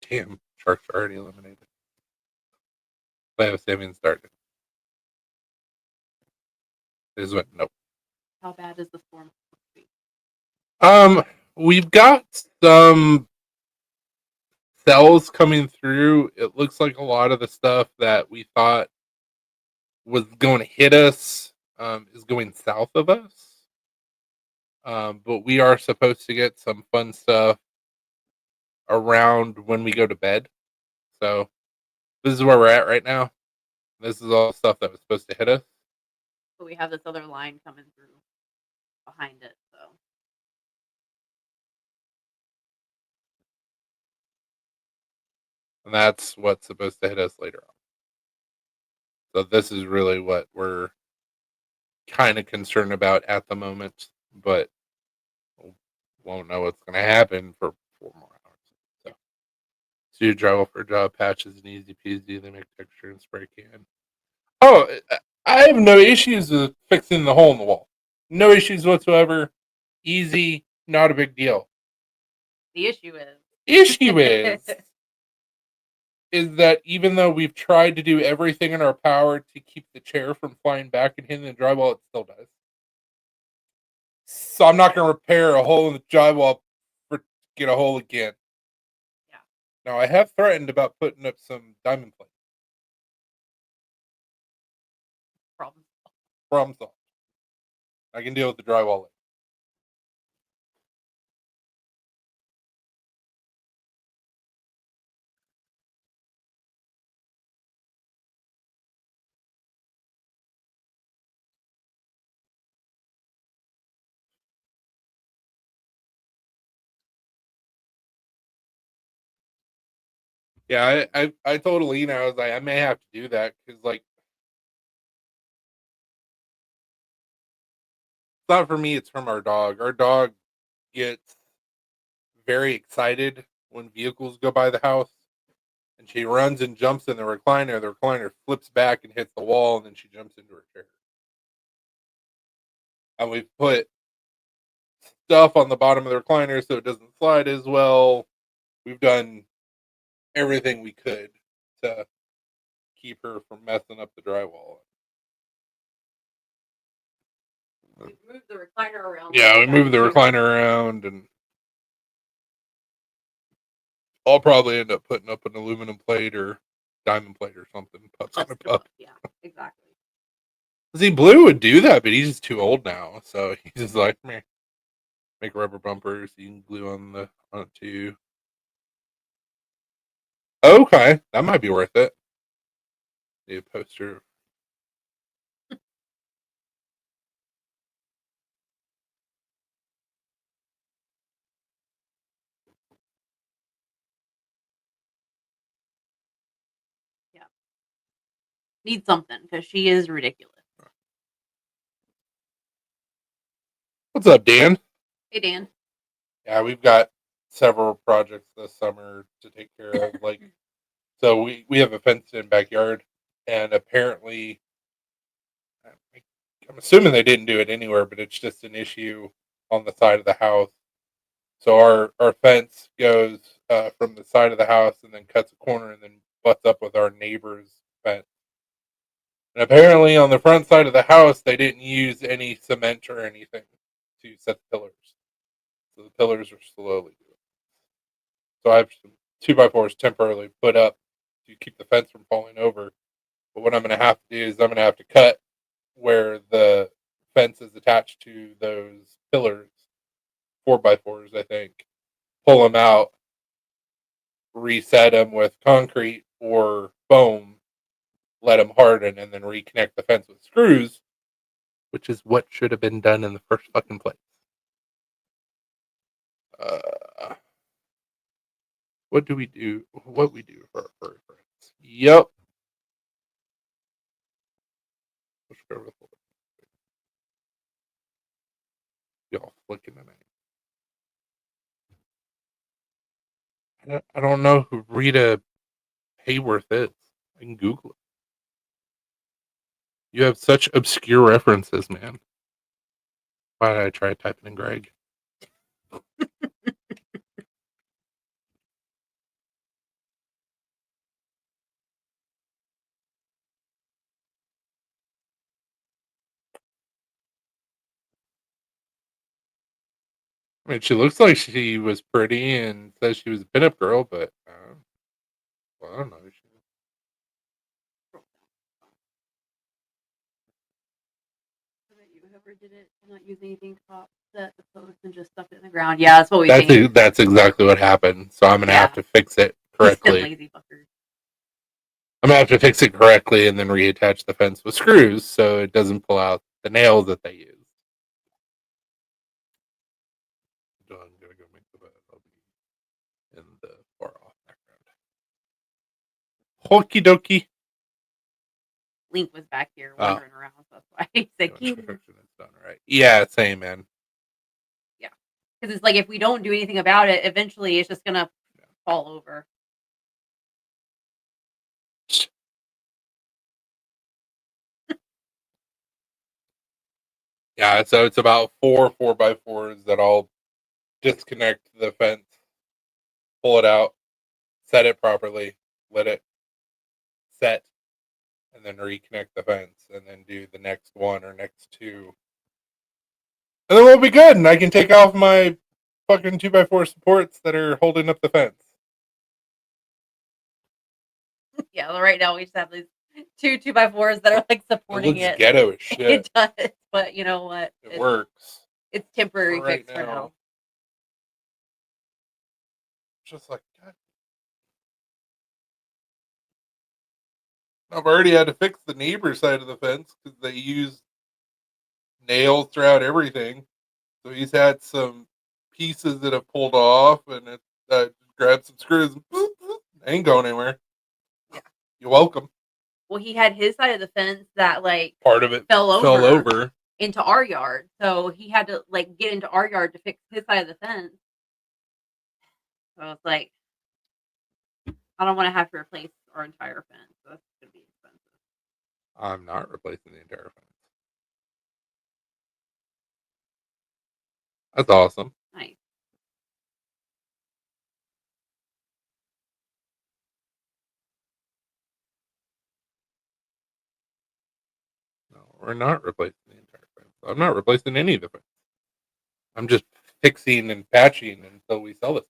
Damn, Sharks are already eliminated. Playoffs haven't even started. They just went, nope. How bad is the storm? We've got some cells coming through. It looks like a lot of the stuff that we thought was going to hit us is going south of us. But we are supposed to get some fun stuff around when we go to bed. So this is where we're at right now. This is all stuff that was supposed to hit us. But we have this other line coming through behind it. So And that's what's supposed to hit us later on. So this is really what we're kind of concerned about at the moment, but won't know what's going to happen for 4 more hours. So you drywall for job patches and easy peasy. They make texture and spray can. Oh, I have no issues with fixing the hole in the wall. No issues whatsoever. Easy, not a big deal. the issue is is that even though we've tried to do everything in our power to keep the chair from flying back and hitting the drywall, it still does. So I'm not going to repair a hole in the drywall for get a hole again. Yeah. Now I have threatened about putting up some diamond plate. Problem solved. I can deal with the drywall later. Yeah, I told Alina, I was like, I may have to do that because, like, it's not for me, it's from our dog. Our dog gets very excited when vehicles go by the house, and she runs and jumps in the recliner. The recliner flips back and hits the wall, and then she jumps into her chair. And we've put stuff on the bottom of the recliner so it doesn't slide as well. We've done everything we could to keep her from messing up the drywall. we moved the recliner around. Yeah, we moved the recliner around, and I'll probably end up putting up an aluminum plate or diamond plate or something. Pups on a pup. Yeah, exactly. See, Blue would do that, but he's just too old now. So he's just like, meh. Make rubber bumpers. You can glue on it too. Okay, that might be worth it. Need a poster. Yeah. Need something because she is ridiculous. What's up, Dan? Hey, Dan. Yeah, we've got several projects this summer to take care of. Like, so we have a fenced-in backyard, and apparently, I'm assuming they didn't do it anywhere, but it's just an issue on the side of the house. So our fence goes from the side of the house and then cuts a corner and then butts up with our neighbor's fence. And apparently, on the front side of the house, they didn't use any cement or anything to set the pillars. So the pillars are slowly doing. So I have some 2x4s temporarily put up to keep the fence from falling over. But what I'm going to have to do is I'm going to have to cut where the fence is attached to those pillars, 4x4s, I think, pull them out, reset them with concrete or foam, let them harden, and then reconnect the fence with screws, which is what should have been done in the first fucking place. What do we do? What we do for our furry friends? Yep. Let's go with y'all flicking tonight. I don't know who Rita Hayworth is. I can Google it. You have such obscure references, man. Why did I try typing in Greg? I mean, she looks like she was pretty and says she was a pinup girl, but well, I don't know. Whoever did it did not use anything to offset the post and just stuck it in the ground. Yeah, that's what we think. That's exactly what happened. So I'm gonna have to fix it correctly. Lazy fuckers. I'm gonna have to fix it correctly and then reattach the fence with screws so it doesn't pull out the nails that they use. So I'm gonna go make the bed. I'll be in the far off background. Okie dokie. Link was back here wandering around, so that's why he said it's done right. Yeah, same man. Yeah, because it's like if we don't do anything about it, eventually it's just gonna fall over. Yeah, so it's about 4x4s that I'll disconnect the fence, pull it out, set it properly, let it set, and then reconnect the fence, and then do the next one or next two. And then we'll be good, and I can take off my fucking 2x4 supports that are holding up the fence. Yeah, right now we just have these two 2x4s that are like supporting it. Ghetto as shit. It does, but you know what? It works. It's temporary right fix for now. Just like, God. I've already had to fix the neighbor side of the fence because they use nails throughout everything. So he's had some pieces that have pulled off, and it grabbed some screws. And boop, boop, ain't going anywhere. Yeah. You're welcome. Well, he had his side of the fence that like part of it fell over into our yard, so he had to like get into our yard to fix his side of the fence. So it's like, I don't want to have to replace our entire fence. That's gonna be expensive. I'm not replacing the entire fence. That's awesome. Nice. No, we're not replacing the entire fence. I'm not replacing any of the fence. I'm just fixing and patching until we sell this.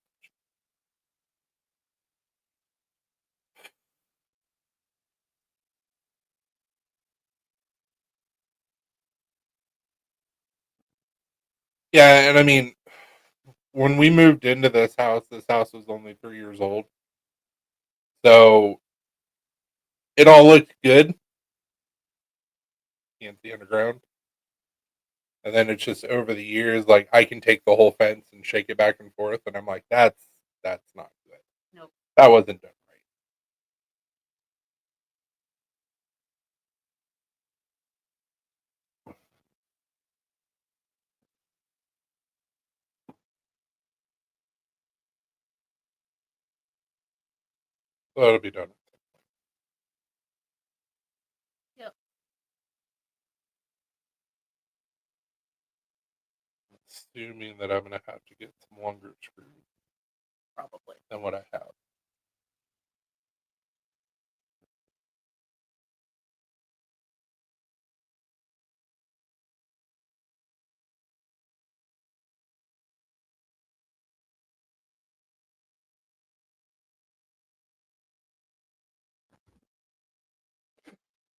Yeah, and I mean, when we moved into this house was only 3 years old. So it all looked good. Can't see underground. And then it's just over the years, like I can take the whole fence and shake it back and forth, and I'm like, that's not good. Nope. That wasn't done right. So that'll be done. Yep. Assuming that I'm gonna have to get some longer screws. Probably. Than what I have.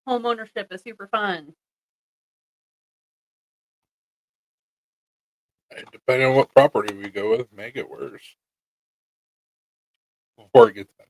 Home ownership is super fun. Depending on what property we go with, make it worse. Before it gets bad.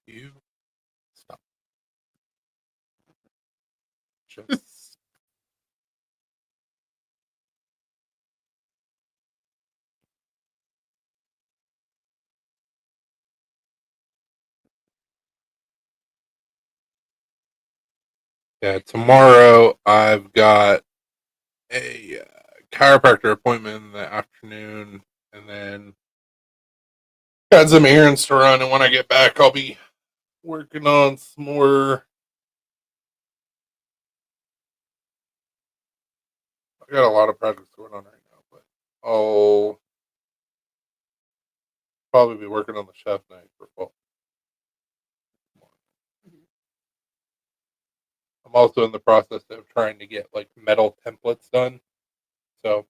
You stop. Just yeah. Tomorrow I've got a chiropractor appointment in the afternoon, and then got some errands to run. And when I get back, I'll be working on some more. I got a lot of projects going on right now, but I'll probably be working on the chef night for fall. I'm also in the process of trying to get like metal templates done. So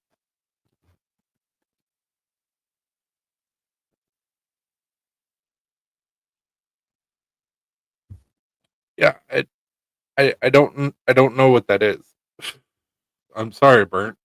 yeah, I don't know what that is. I'm sorry, Burnt.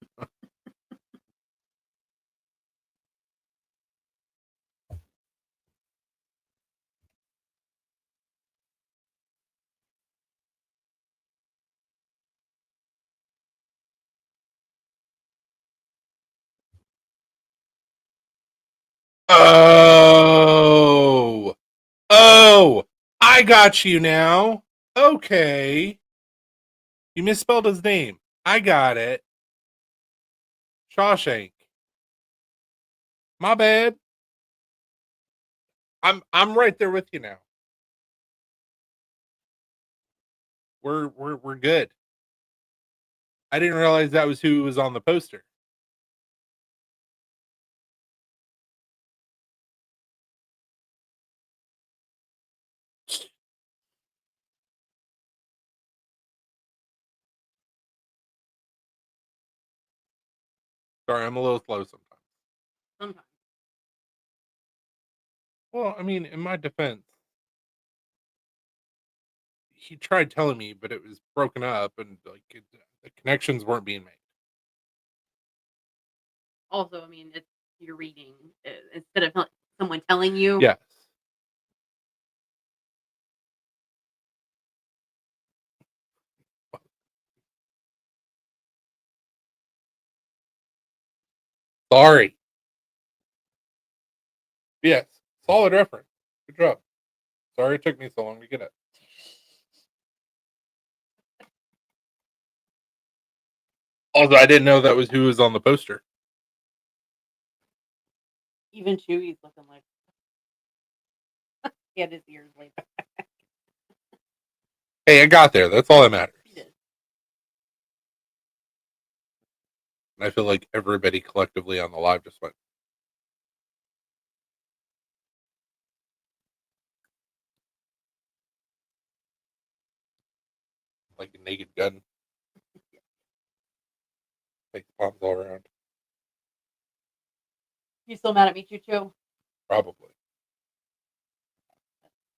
Oh, oh, I got you now. Okay, you misspelled his name. I got it. Shawshank. My bad. I'm right there with you now. We're good. I didn't realize that was who was on the poster. Sorry, I'm a little slow sometimes. Sometimes. Well, I mean, in my defense, he tried telling me, but it was broken up, and the connections weren't being made. Also, I mean, it's you're reading instead of someone telling you. Yes. Sorry. Yes. Solid reference. Good job. Sorry it took me so long to get it. Also, I didn't know that was who was on the poster. Even Chewie's looking like he had his ears laid back. Hey, I got there. That's all that matters. He did. And I feel like everybody collectively on the live just went. Like a naked gun. Take the bombs all around. You still mad at me, Choo Choo? Probably.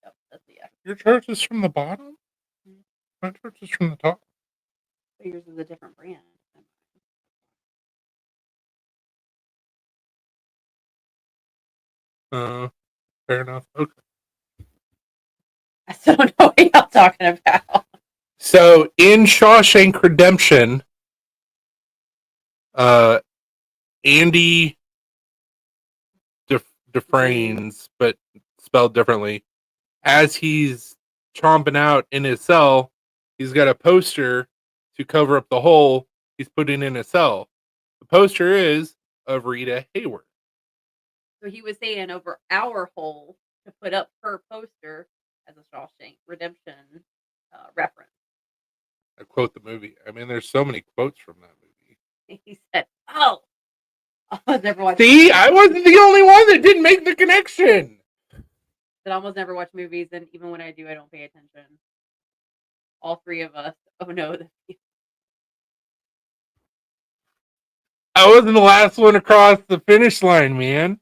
Yep, that's the yeah. Your church is from the bottom? My church is from the top. But yours is a different brand. Fair enough. Okay. I still don't know what y'all talking about. So in Shawshank Redemption, Andy Dufresne's, but spelled differently, as he's chomping out in his cell, he's got a poster to cover up the hole he's putting in his cell. The poster is of Rita Hayworth. So he was saying over our hole to put up her poster as a Shawshank Redemption reference. I quote the movie. I mean, there's so many quotes from that movie. He said, almost never watch. See, I wasn't the only one that didn't make the connection. That almost never watch movies, and even when I do, I don't pay attention. All three of us. Oh no, I wasn't the last one across the finish line, man.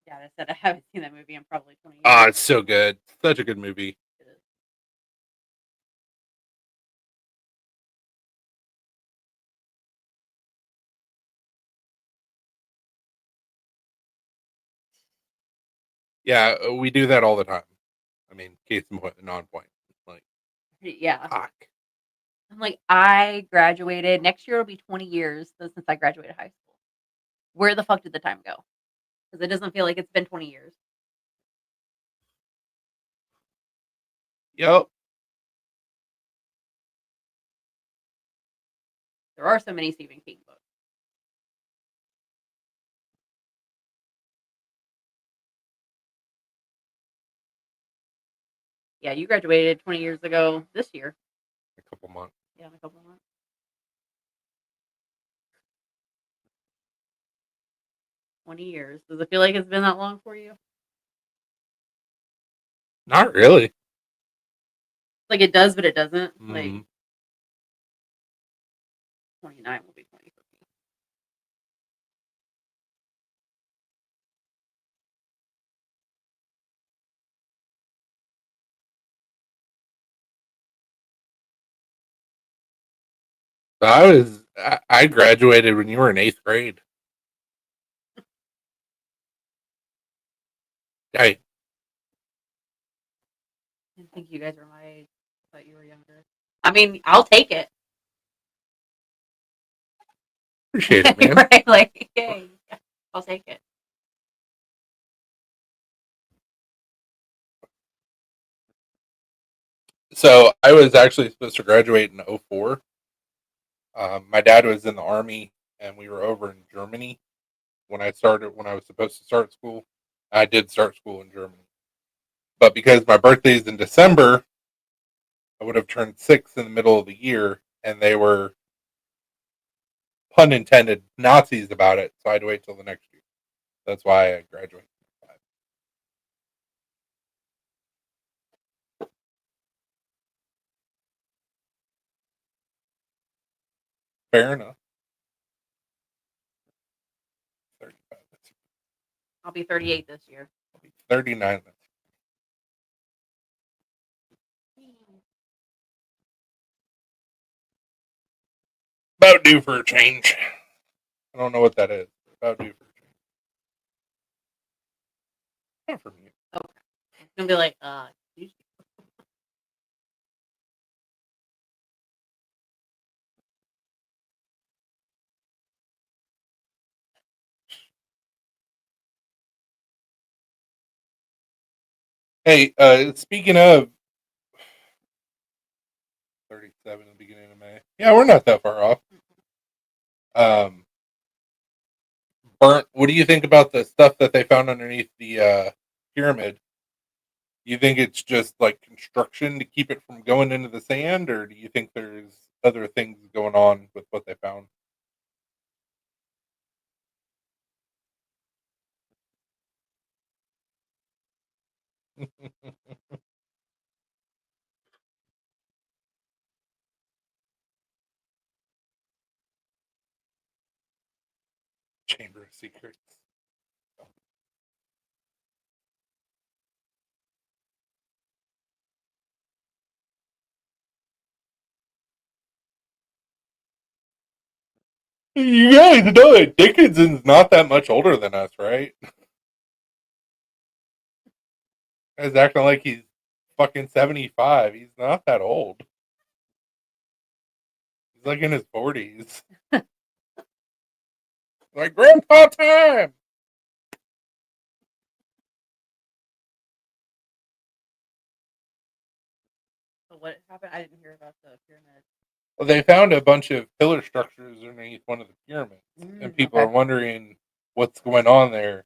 yeah, I said I haven't seen that movie in probably 20 years. Oh, it's so good. Such a good movie. Yeah, we do that all the time. I mean, case in point, non-point. Like, Yeah. fuck. I'm like, I graduated. Next year will be 20 years since I graduated high school. Where the fuck did the time go? Because it doesn't feel like it's been 20 years. Yep. There are so many Stephen King books. Yeah, you graduated 20 years ago this year. A couple months. Yeah, in a couple months. 20 years. Does it feel like it's been that long for you? Not really. Like it does, but it doesn't. Like Mm. 29 will be 20 for me. I graduated when you were in 8th grade. Hey, I didn't think you guys were my age. I thought you were younger. I mean, I'll take it. appreciate it, man. Right? Like, yay. I'll take it. So I was actually supposed to graduate in 2004. My dad was in the Army, and we were over in Germany when I was supposed to start school. I did start school in Germany. But because my birthday is in December, I would have turned 6 in the middle of the year, and they were, pun intended, Nazis about it, so I had to wait till the next year. That's why I graduated. Fair enough. 35. I'll be 38 this year. I'll be 39. About due for a change. I don't know what that is. About due for a change. Not for me. Okay. It's gonna be like, excuse me. Hey, speaking of 37 in the beginning of May. Yeah, we're not that far off. Burnt, what do you think about the stuff that they found underneath the pyramid? Do you think it's just like construction to keep it from going into the sand, or do you think there's other things going on with what they found? Chamber of Secrets. You guys know that Dickinson's not that much older than us, right? He's acting like he's fucking 75. He's not that old. He's like in his 40s. Like, grandpa time! So what happened? I didn't hear about the pyramid. Well, they found a bunch of pillar structures underneath one of the pyramids, and people Okay. are wondering what's going on there.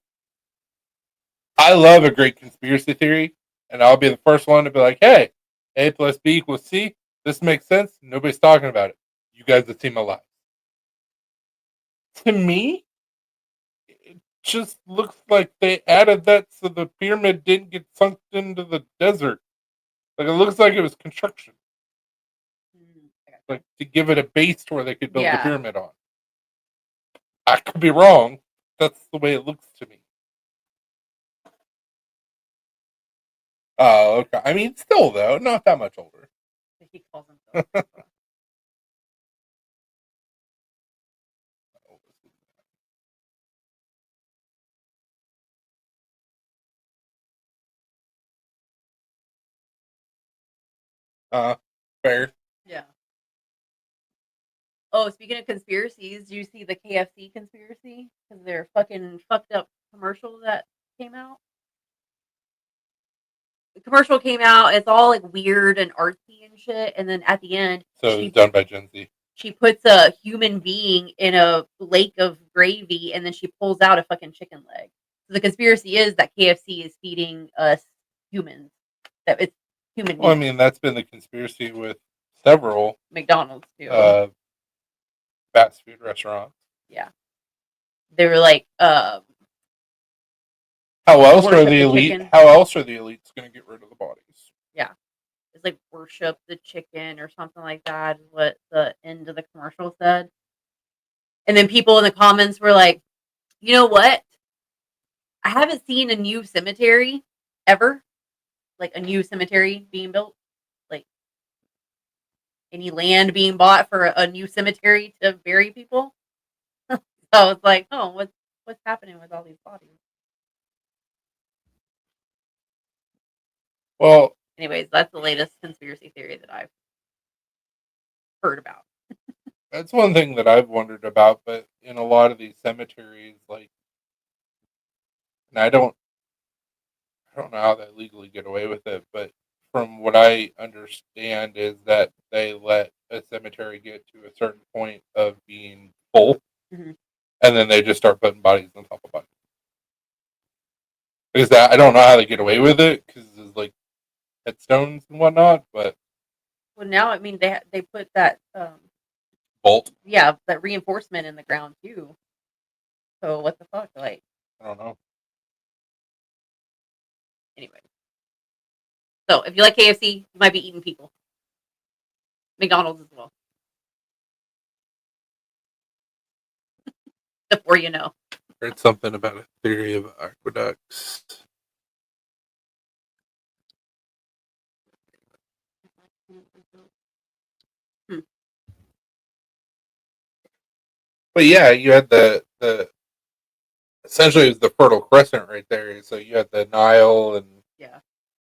I love a great conspiracy theory, and I'll be the first one to be like, hey, A plus B equals C. This makes sense. Nobody's talking about it. You guys have seen my life. To me, it just looks like they added that so the pyramid didn't get sunk into the desert. Like, it looks like it was construction, like to give it a base to where they could build the pyramid on. I could be wrong. That's the way it looks to me. Oh, okay. I mean, still though, not that much older. He calls himself. Fair. Yeah. Oh, speaking of conspiracies, do you see the KFC conspiracy? Because their fucking fucked up commercial that came out. The commercial came out. It's all like weird and artsy and shit. And then at the end, So it's done by Gen Z. she puts a human being in a lake of gravy, and then she pulls out a fucking chicken leg. So the conspiracy is that KFC is feeding us humans. That it's human. Well, I mean, that's been the conspiracy with several McDonald's too. fast food restaurants. Yeah, they were like, how else are worship the the elite? chicken. How else are the elites going to get rid of the bodies? Yeah, it's like worship the chicken or something like that. Is what the end of the commercial said. And then people in the comments were like, you know what? I haven't seen a new cemetery ever. Like a new cemetery being built. Like any land being bought for a new cemetery to bury people. So it's like, oh, what's happening with all these bodies? Well, anyways, that's the latest conspiracy theory that I've heard about. That's one thing that I've wondered about, but in a lot of these cemeteries, like, and I don't know how they legally get away with it, but from what I understand is that they let a cemetery get to a certain point of being full, and then they just start putting bodies on top of bodies. Because I don't know how they get away with it, because there's like headstones and whatnot, but well, now I mean they put that bolt. Yeah, that reinforcement in the ground too. So what the fuck? Like, I don't know. Anyway. So if you like KFC, you might be eating people. McDonald's as well. The more you know. Heard something about a theory of aqueducts. But yeah, you had the essentially it was the Fertile Crescent right there. So you had the Nile and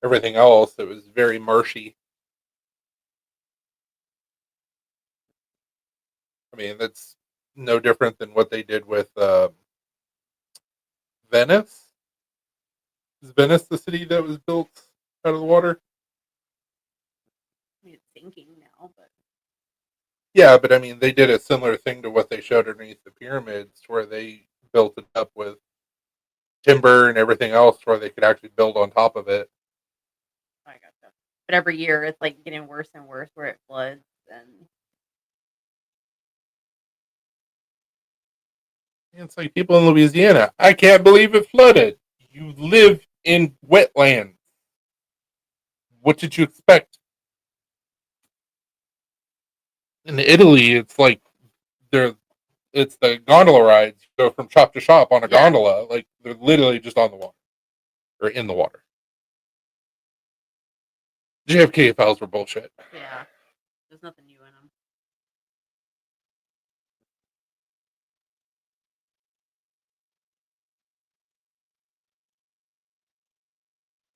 everything else. It was very marshy. I mean, that's no different than what they did with Venice. Is Venice the city that was built out of the water? I mean, it's sinking now, but yeah, but I mean, they did a similar thing to what they showed underneath the pyramids, where they built it up with timber and everything else, where they could actually build on top of it. I gotcha. But every year, it's like getting worse and worse, where it floods and. It's like people in Louisiana. I can't believe it flooded. You live in wetlands. What did you expect? In Italy, it's like it's the gondola rides. You go from shop to shop on a gondola. Like they're literally just on the water or in the water. JFK files were bullshit. Yeah, there's nothing new in them.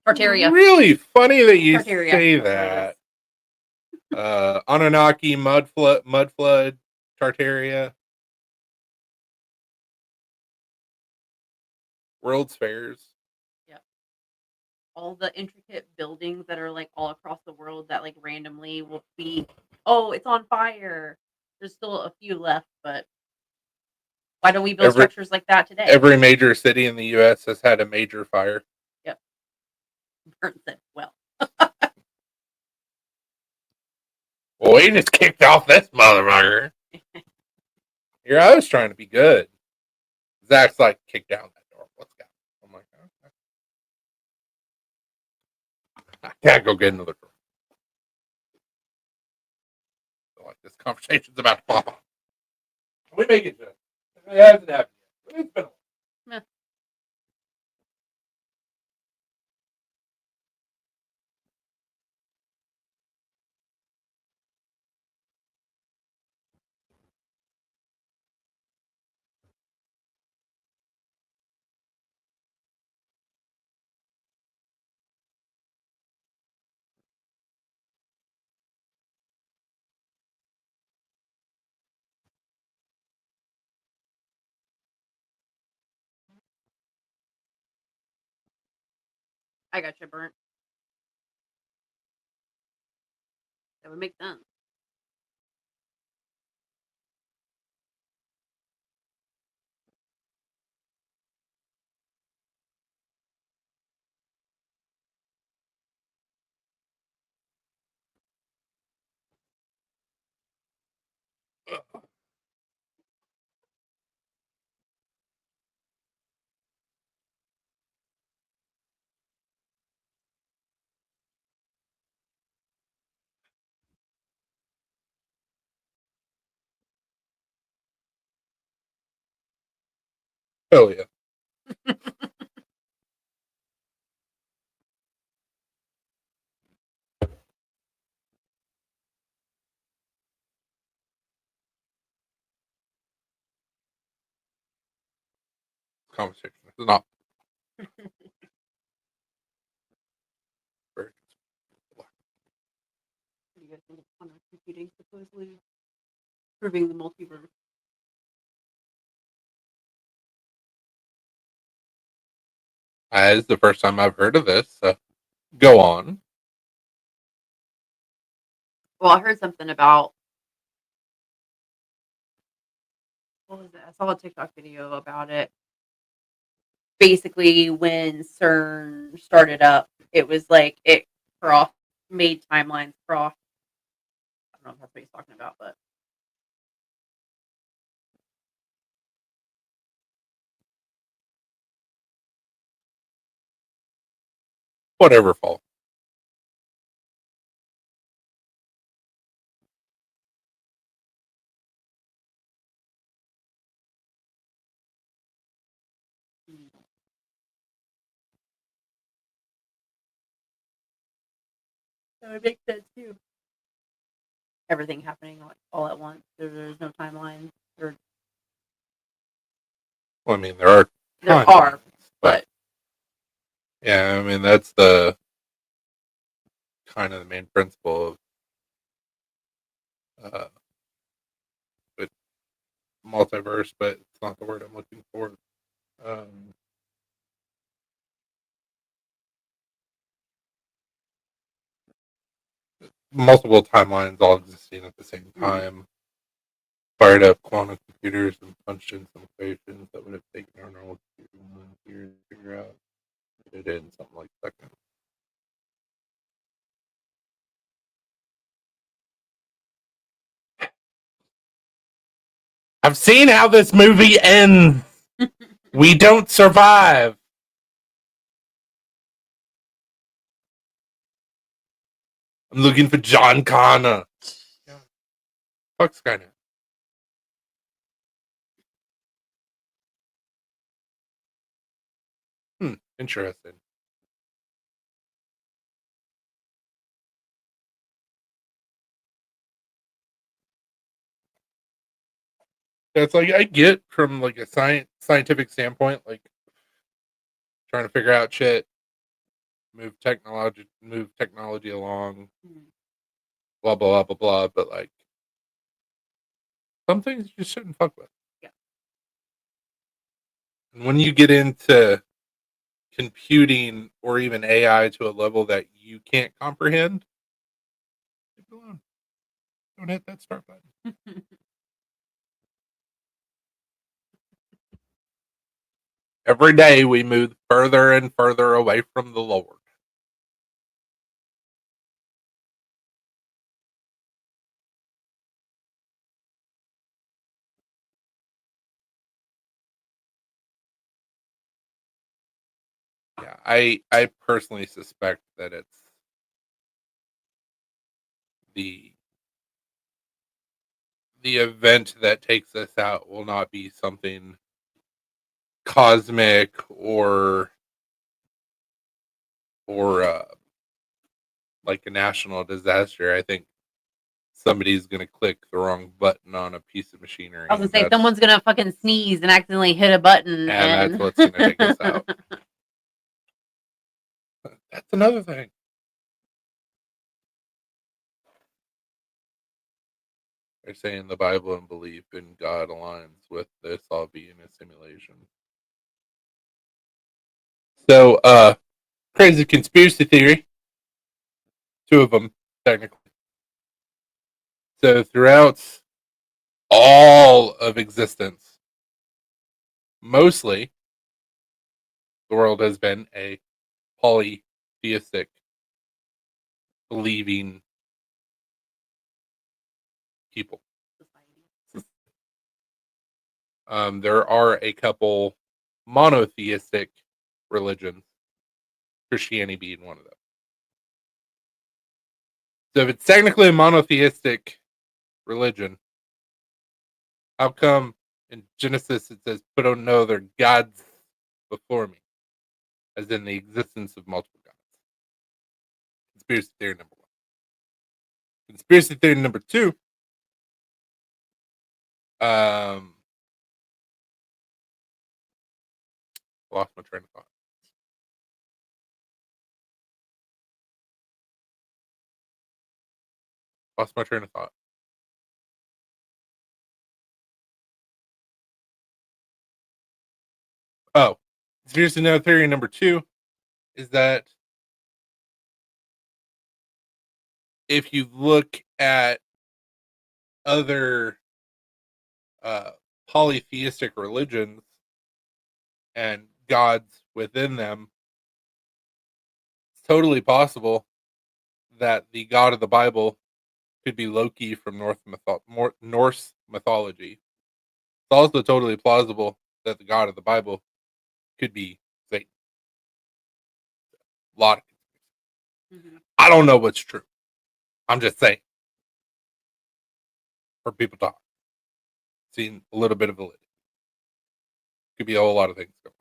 Tartaria. Really funny that you say that. Anunnaki, mud flood, Tartaria, World's Fairs. Yeah. All the intricate buildings that are like all across the world that like randomly will be, oh, it's on fire. There's still a few left, but why don't we build structures like that today? Every major city in the U.S. has had a major fire. Yep. Burns said, well. Well, we just kicked off this motherfucker. Here I was trying to be good. Zach's like, kick down that door. Let's go. I'm like, okay. I can't go get another door. So, like, this conversation's about to pop off. We make it good. It hasn't happened yet. It's been a while. Yeah. I got you burnt. That would make sense. Hell yeah. Conversation. It's not very What do you guys think of quantum computing supposedly proving the multiverse? It's the first time I've heard of this. So go on. Well, I heard something about what was it? I saw a TikTok video about it. Basically, when CERN started up, it was like it crossed, made timelines cross. I don't know if that's what he's talking about, but Whatever fault. that would make sense too. Everything happening all at once. There's no timeline. Well, I mean, there are There are, but yeah, I mean that's the kind of the main principle of with multiverse, but it's not the word I'm looking for. Um, Multiple timelines all existing at the same time. Fired up quantum computers and punched in some equations that would have taken our normal years to figure out. It in something like seconds. I've seen how this movie ends. We don't survive. I'm looking for John Connor. Fuck Skynet. Interesting. It's like I get from like a scientific standpoint, like trying to figure out shit, move technology along, blah blah blah blah blah. But like some things you just shouldn't fuck with. Yeah. And when you get into computing or even AI to a level that you can't comprehend, leave it alone. Don't hit that start button. Every day we move further and further away from the Lord. I personally suspect that it's the event that takes us out will not be something cosmic or like a national disaster. I think somebody's gonna click the wrong button on a piece of machinery. I was gonna say someone's gonna fucking sneeze and accidentally hit a button, and that's what's gonna take us out. That's another thing. They're saying the Bible and belief in God aligns with this all being a simulation. So, crazy conspiracy theory. Two of them, technically. So, throughout all of existence, mostly, the world has been a polytheistic, believing people. There are a couple monotheistic religions, Christianity being one of them. So if it's technically a monotheistic religion, how come in Genesis it says, "Put on no other gods before me," as in the existence of multiple gods? Conspiracy theory number one. Conspiracy theory number two. Lost my train of thought. Lost my train of thought. Oh, conspiracy theory number two is that if you look at other polytheistic religions and gods within them, it's totally possible that the god of the Bible could be Loki from Norse mythology. It's also totally plausible that the god of the Bible could be Satan. A lot of I don't know what's true. I'm just saying. For people talk. Seen a little bit of validity. Could be a whole lot of things going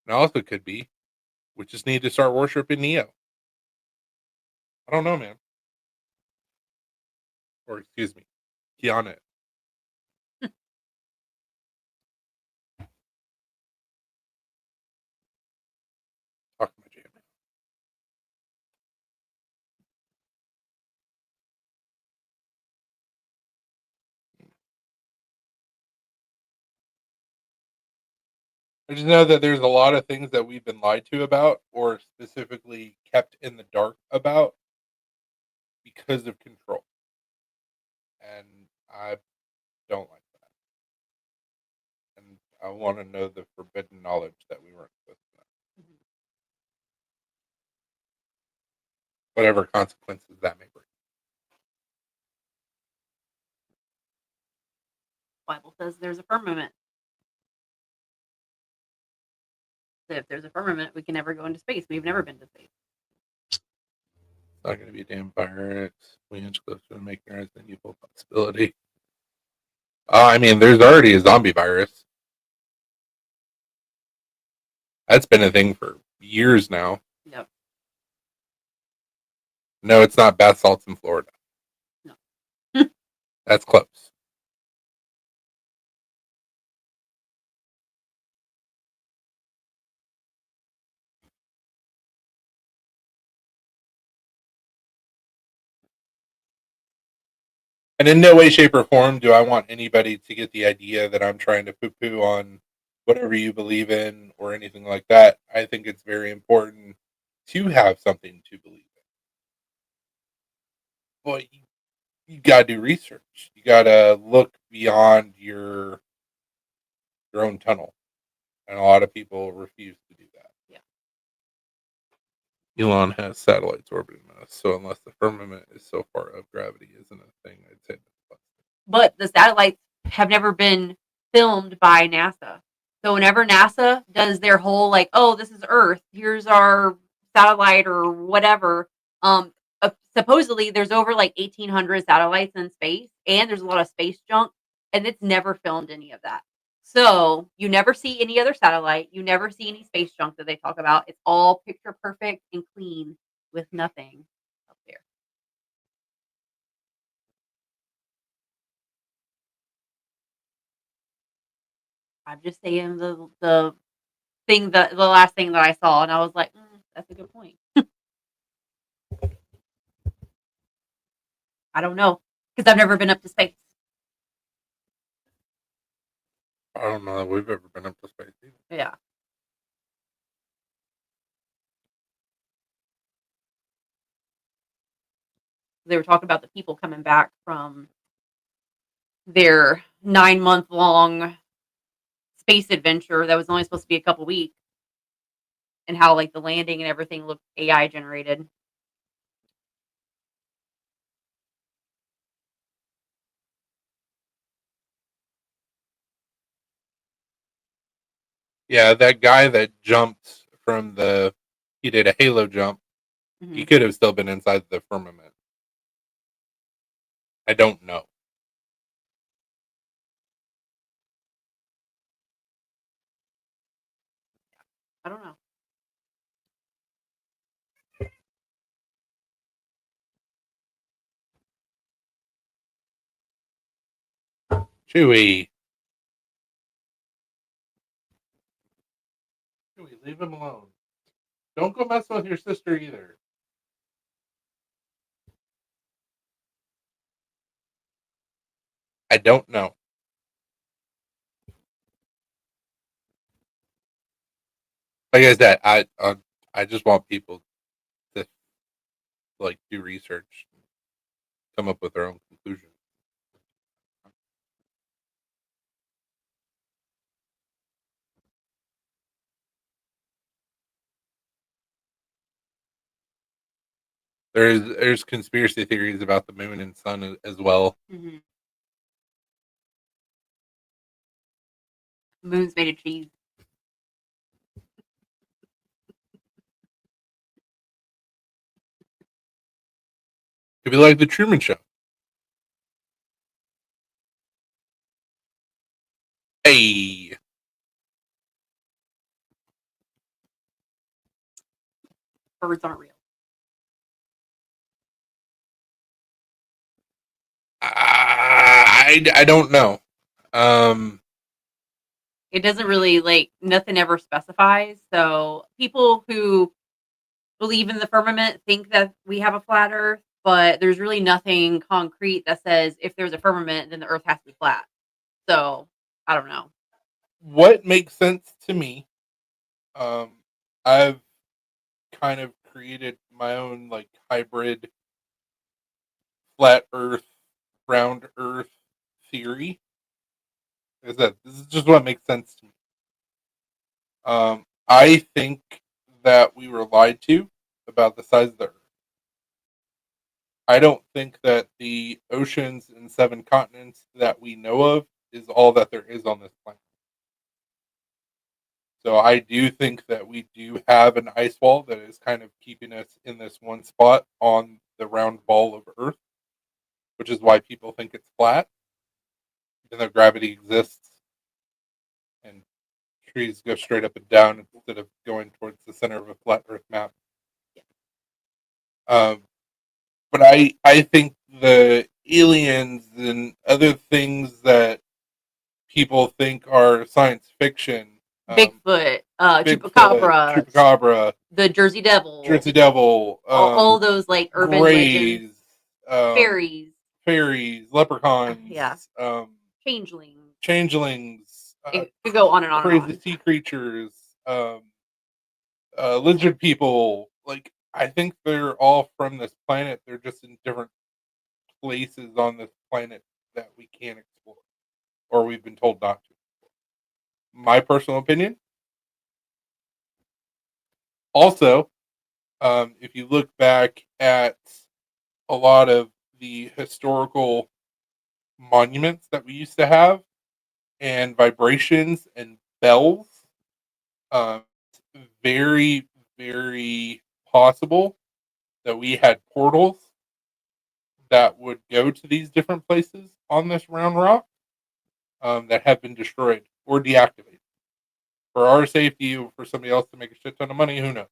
on. It also could be we just need to start worshiping Neo. I don't know, man. Or excuse me, Kiana. Talking my jam. I just know that there's a lot of things that we've been lied to about, or specifically kept in the dark about, because of control. And I don't like that. And I want to know the forbidden knowledge that we weren't supposed to know. Whatever consequences that may bring. Bible says there's a firmament. So if there's a firmament, we can never go into space. We've never been to space. It's not going to be a damn virus. We inch closer to making ours an evil possibility. I mean, there's already a zombie virus. That's been a thing for years now. Yep. No, it's not bath salts in Florida. No. That's close. And in no way, shape, or form do I want anybody to get the idea that I'm trying to poo-poo on whatever you believe in or anything like that. I think it's very important to have something to believe in. But you gotta do research. You gotta look beyond your own tunnel. And a lot of people refuse to do that. Yeah. Elon has satellites orbiting us, so unless the firmament is so far up, gravity isn't a thing. I'd say that's busted. But the satellites have never been filmed by NASA. So whenever NASA does their whole like, oh, this is Earth, here's our satellite or whatever. Supposedly there's over like 1,800 satellites in space, and there's a lot of space junk, and it's never filmed any of that. So you never see any other satellite, you never see any space junk that they talk about. It's all picture perfect and clean with nothing up there. I'm just saying the thing that the last thing that I saw, and I was like, that's a good point. I don't know because I've never been up to space. I don't know that we've ever been up to space either. Yeah. They were talking about the people coming back from their 9-month long space adventure that was only supposed to be a couple weeks, and how like the landing and everything looked AI generated. Yeah, that guy that jumped from he did a halo jump. Mm-hmm. He could have still been inside the firmament. I don't know. I don't know. Chewie, leave him alone. Don't go messing with your sister either. I don't know. Like I said, I just want people to like do research, come up with their own conclusions. There's conspiracy theories about the moon and sun as well. Mm-hmm. Moon's made of cheese. Could be like the Truman Show. Hey, Birds aren't real. I don't know. It doesn't really like nothing ever specifies. So people who believe in the firmament think that we have a flat Earth, but there's really nothing concrete that says if there's a firmament, then the Earth has to be flat. So I don't know. What makes sense to me? I've kind of created my own like hybrid flat Earth, round Earth theory. Is that this is just what makes sense to me. I think that we were lied to about the size of the Earth. I don't think that the oceans and 7 continents that we know of is all that there is on this planet. So I do think that we do have an ice wall that is kind of keeping us in this one spot on the round ball of Earth, which is why people think it's flat, even though gravity exists and trees go straight up and down instead of going towards the center of a flat Earth map. Um, but I think the aliens and other things that people think are science fiction, Bigfoot, Bigfoot, Chupacabra, the Jersey Devil, all those like urban Greys, legends, fairies, leprechauns, yeah, changelings. It could go on and on crazy and on. sea creatures, lizard people. Like I think they're all from this planet. They're just in different places on this planet that we can't explore, or we've been told not to. My personal opinion. Also, if you look back at a lot of the historical monuments that we used to have, and vibrations and bells, very, very possible that we had portals that would go to these different places on this round rock that have been destroyed or deactivated. For our safety or for somebody else to make a shit ton of money, who knows?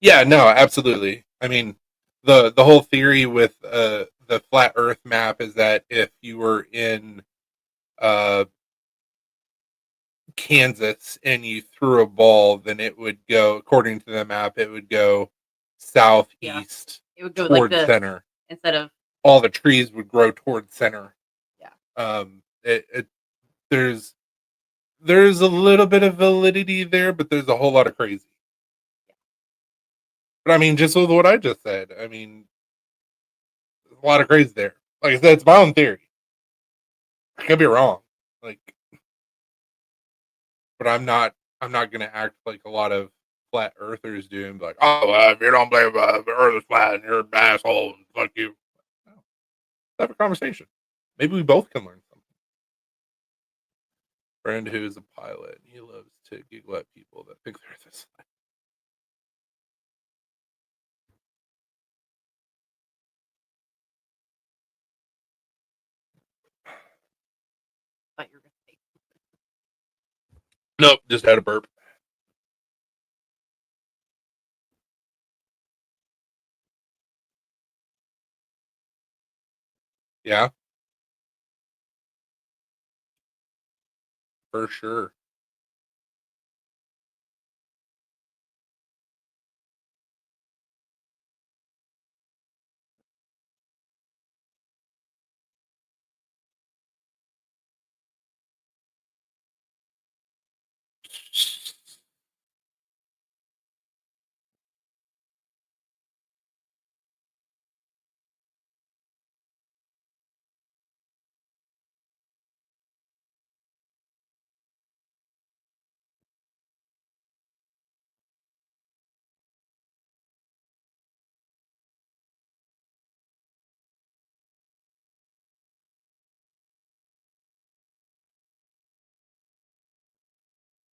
Yeah, no, absolutely. I mean, the whole theory with the flat Earth map is that if you were in uh, Kansas and you threw a ball, then it would go, according to the map, it would go southeast It would go like toward this center. instead of All the trees would grow toward center. yeah. There's a little bit of validity there, but there's a whole lot of crazy. But I mean, just with what I just said, I mean, there's a lot of crazy there. Like I said, it's my own theory. I could be wrong. Like, but I'm not gonna act like a lot of flat earthers do and be like, oh, if you don't believe the earth is flat and you're an asshole, and fuck you. No. Let's have a conversation. Maybe we both can learn something. Friend who is a pilot, he loves to giggle at people that think they're this flat. Thought you were gonna say. Nope, just had a burp. Yeah, for sure.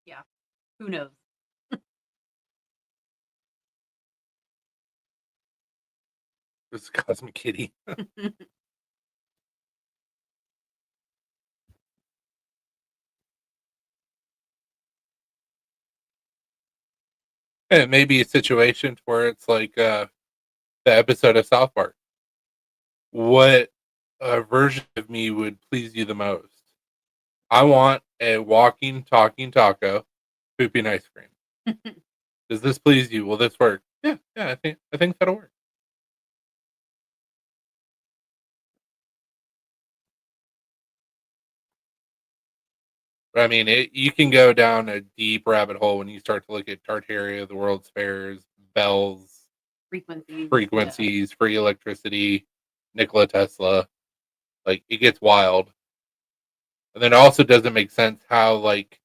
Yeah. Who knows? This is Cosmic Kitty. And it may be a situation where it's like the episode of South Park. What version of me would please you the most? I want a walking, talking taco, pooping ice cream. Does this please you? Will this work? Yeah, I think that'll work. But I mean, you can go down a deep rabbit hole when you start to look at Tartaria, the World's Fairs, Bells, frequencies, free electricity, Nikola Tesla. Like it gets wild. And then it also doesn't make sense how like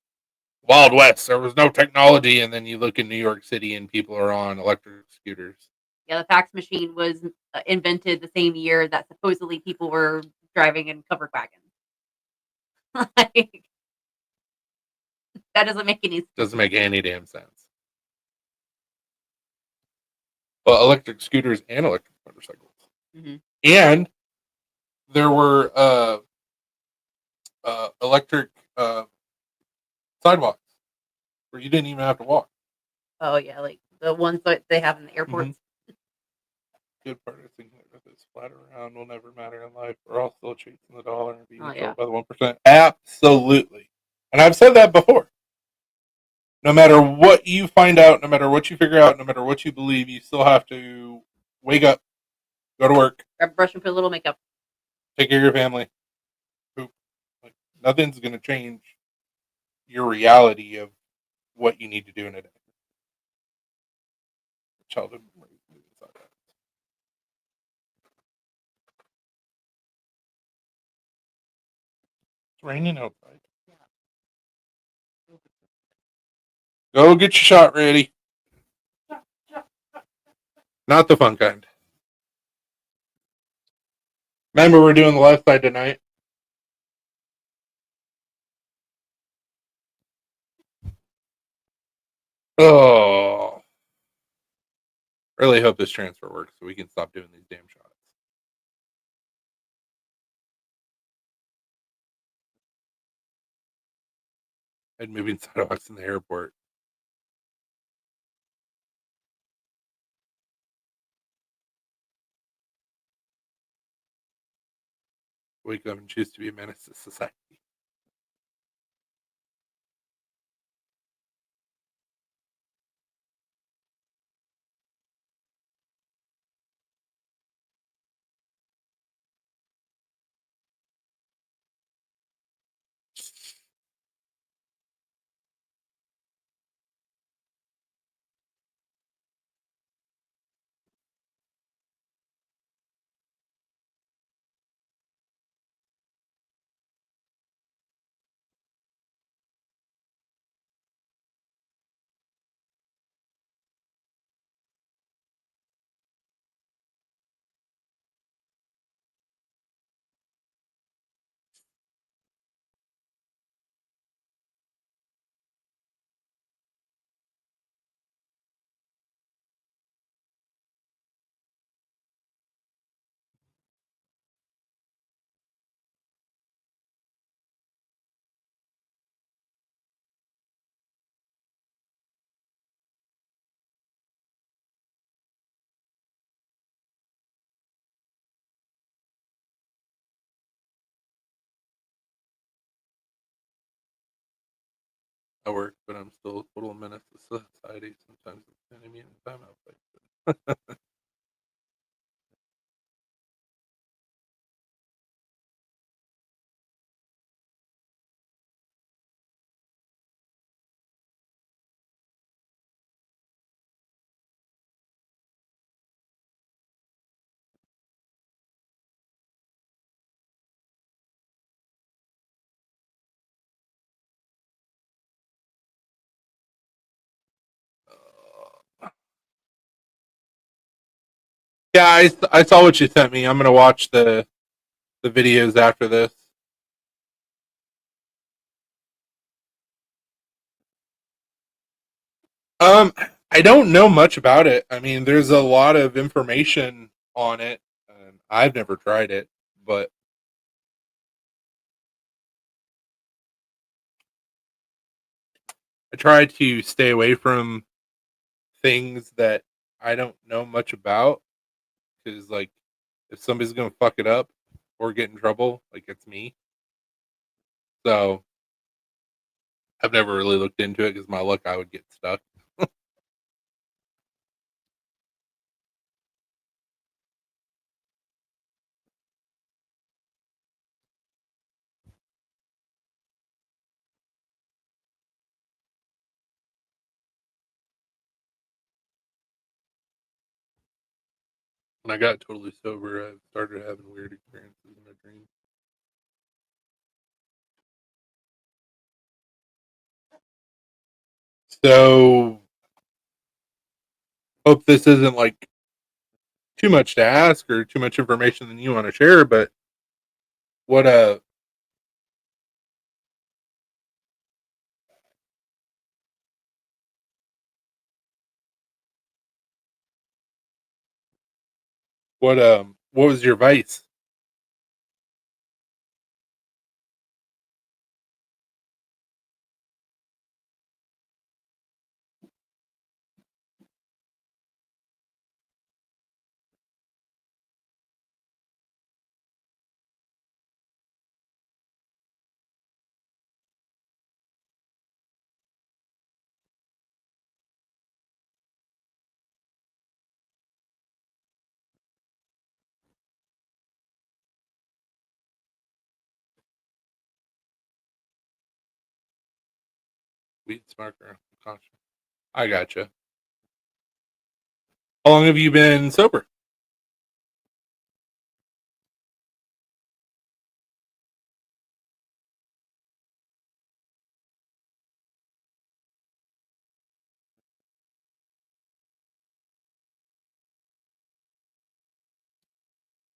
Wild West there was no technology, and then you look in New York City and people are on electric scooters. Yeah, the fax machine was invented the same year that supposedly people were driving in covered wagons. Like, that doesn't make any sense. Doesn't make any damn sense. But electric scooters and electric motorcycles, and there were electric sidewalks where you didn't even have to walk. Oh yeah, like the ones that they have in the airports. Good part of thinking that this flat around will never matter in life. We're all still chasing the dollar and being controlled by the 1%. Absolutely. And I've said that before. No matter what you find out, no matter what you figure out, no matter what you believe, you still have to wake up, go to work, grab a brush and put a little makeup, take care of your family. Poop. Like, nothing's going to change your reality of what you need to do in a day. Childhood memories. It's raining outside. Go get your shot ready. Not the fun kind. Remember, we're doing the left side tonight. Oh, really hope this transfer works so we can stop doing these damn shots. And moving sidewalks in the airport. Wake up and choose to be a menace to society. I work, but I'm still a total menace to society. Sometimes it's an enemy in the timeout fight. Yeah, I saw what you sent me. I'm gonna watch the videos after this. I don't know much about it. I mean, there's a lot of information on it. I've never tried it, but I try to stay away from things that I don't know much about because, like, if somebody's gonna fuck it up or get in trouble, like it's me. So I've never really looked into it because my luck, I would get stuck. When I got totally sober, I started having weird experiences in my dreams. So hope this isn't like too much to ask or too much information than you want to share, but what what was your vice? Weed smoker. Conscious. I gotcha. How long have you been sober?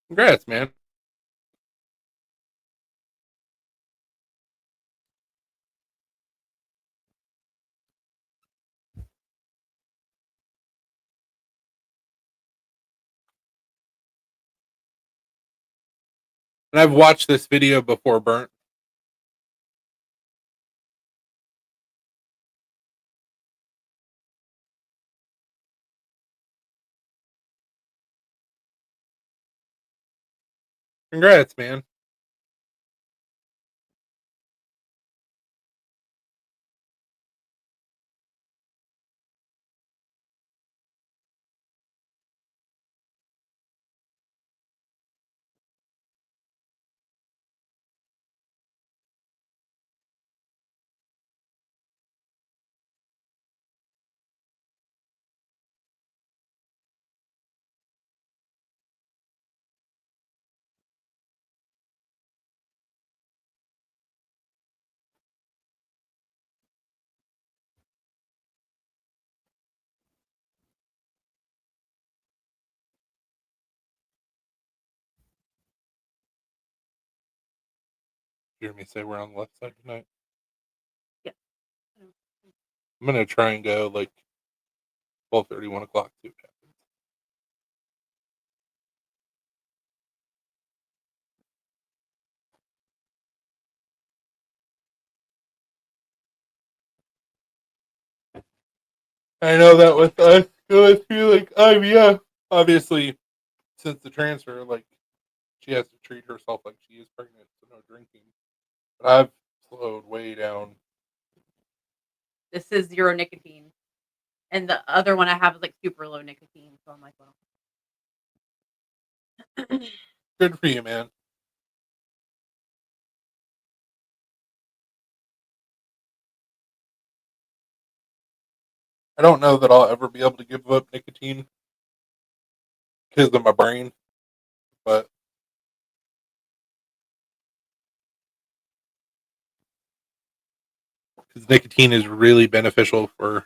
Congrats, man. And I've watched this video before, Burnt. Congrats, man. You hear me say we're on the left side tonight? Yeah. I'm gonna try and go like 12:30, 1 o'clock. See what happens. I know that with us going through like IVF, obviously, since the transfer, like she has to treat herself like she is pregnant, so no drinking. But I've slowed way down. This is zero nicotine. And the other one I have is like super low nicotine. So I'm like, well. Good for you, man. I don't know that I'll ever be able to give up nicotine because of my brain, but because nicotine is really beneficial for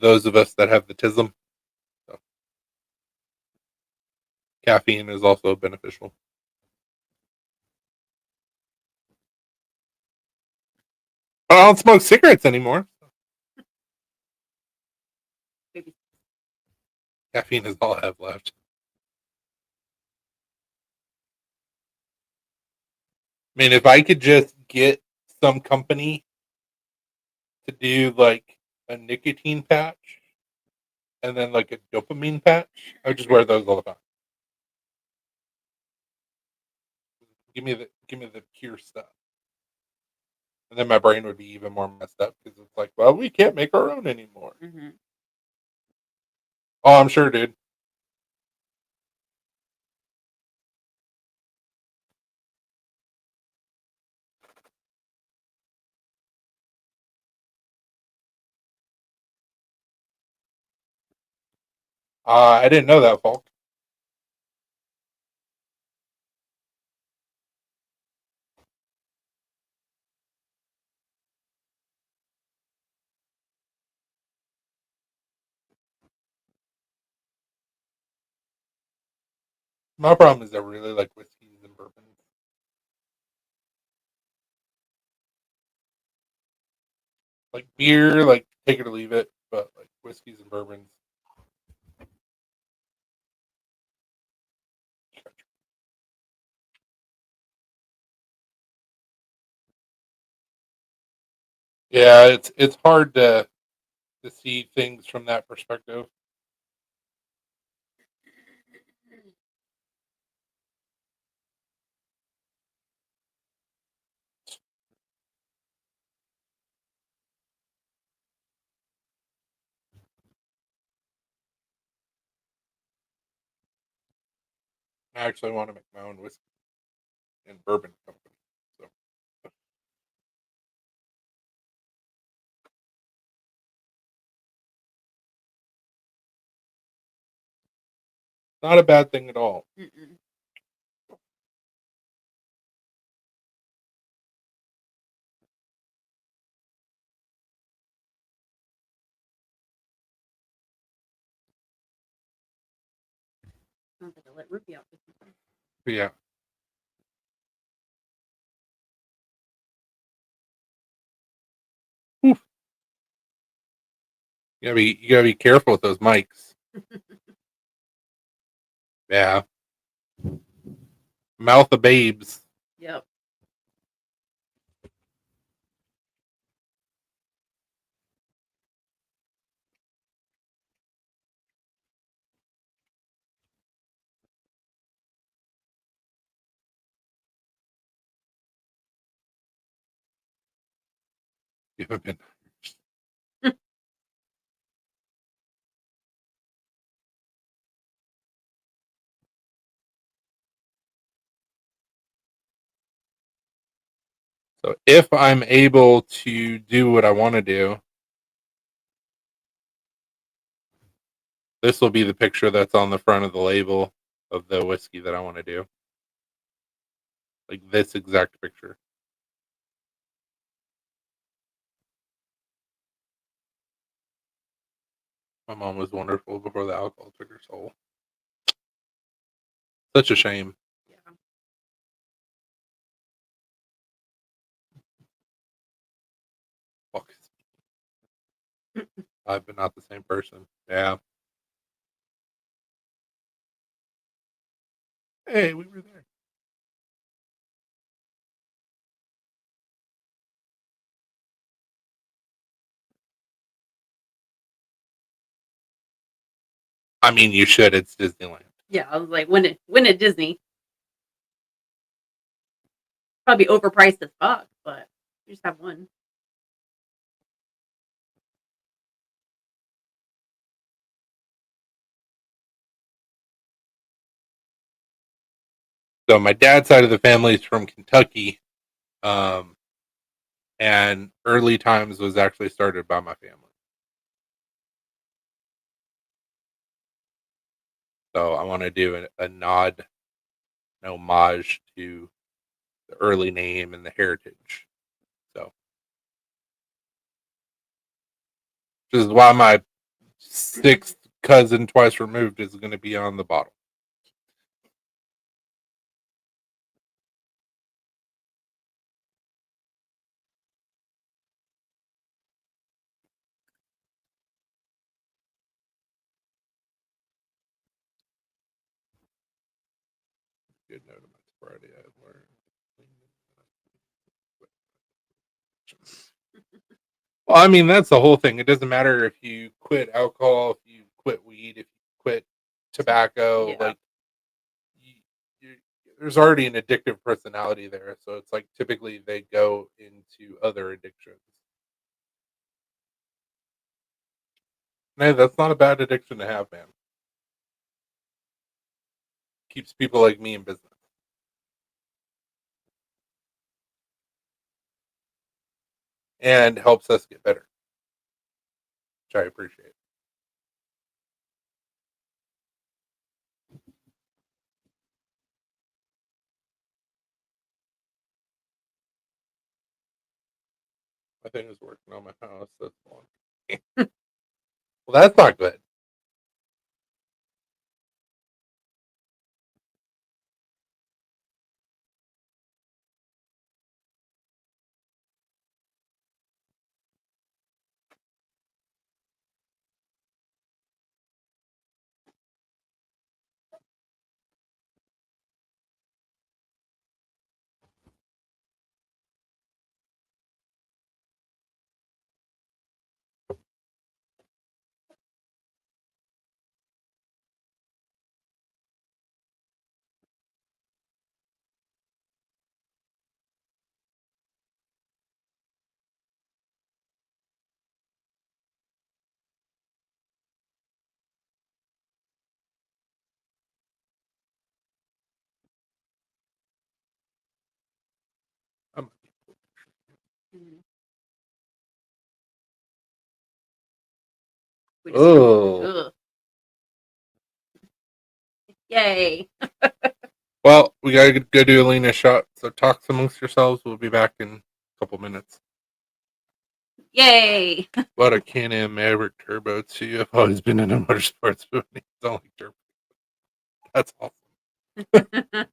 those of us that have the tism. So, caffeine is also beneficial. But I don't smoke cigarettes anymore. Maybe. Caffeine is all I have left. I mean, if I could just get some company to do like a nicotine patch and then like a dopamine patch, I would just wear those all the time. Give me the pure stuff. And then my brain would be even more messed up because it's like, well, we can't make our own anymore. Mm-hmm. Oh, I'm sure, dude. I didn't know that, Falk. My problem is I really like whiskeys and bourbons. Like beer, like take it or leave it, but like whiskeys and bourbons. Yeah, it's hard to see things from that perspective. I actually want to make my own whiskey and bourbon company. So not a bad thing at all. Mm-mm. Sounds like I let Ruby out this time. But yeah. Oof. You gotta be careful with those mics. Yeah. Mouth of babes. Yep. You haven't been. So if I'm able to do what I want to do, this will be the picture that's on the front of the label of the whiskey that I want to do. Like this exact picture. My mom was wonderful before the alcohol took her soul. Such a shame. Yeah. Fuck. I've been not the same person. Yeah. Hey, we were there. I mean, you should. It's Disneyland. Yeah, I was like, when at Disney, probably overpriced as fuck, but you just have one. So my dad's side of the family is from Kentucky, um, and early times was actually started by my family. So I want to do a nod, an homage to the early name and the heritage. So, which is why my sixth cousin, twice removed, is going to be on the bottle. Good note about Friday. I've learned. Well, I mean, that's the whole thing. It doesn't matter if you quit alcohol, if you quit weed, if you quit tobacco. Yeah. Like, you, you, there's already an addictive personality there. So it's like typically they go into other addictions. No, that's not a bad addiction to have, man. Keeps people like me in business and helps us get better, which I appreciate. My thing is working on my house. That's long. Well, that's not good. I'm, Mhm. We just- oh, Ugh. Yay. well, we gotta go do a lean shot. So talk amongst yourselves. We'll be back in a couple minutes. Yay. What a Can-Am Maverick Turbo 2. I've always been in a motorsports movie. It's only turbo. That's awesome.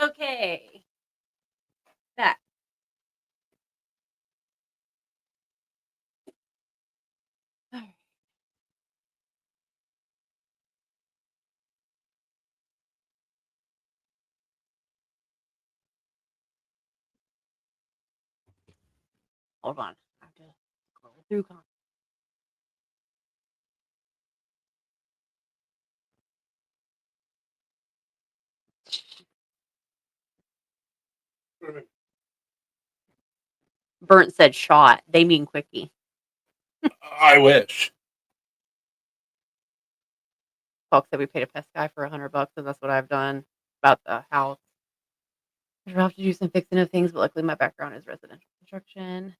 Okay. Back. Alright. Hold on. I have to scroll through comments. Burnt said shot. They mean quickie. I wish. Folks said we paid a pest guy for $100, and that's what I've done about the house. I have to do some fixing of things, but luckily my background is residential construction.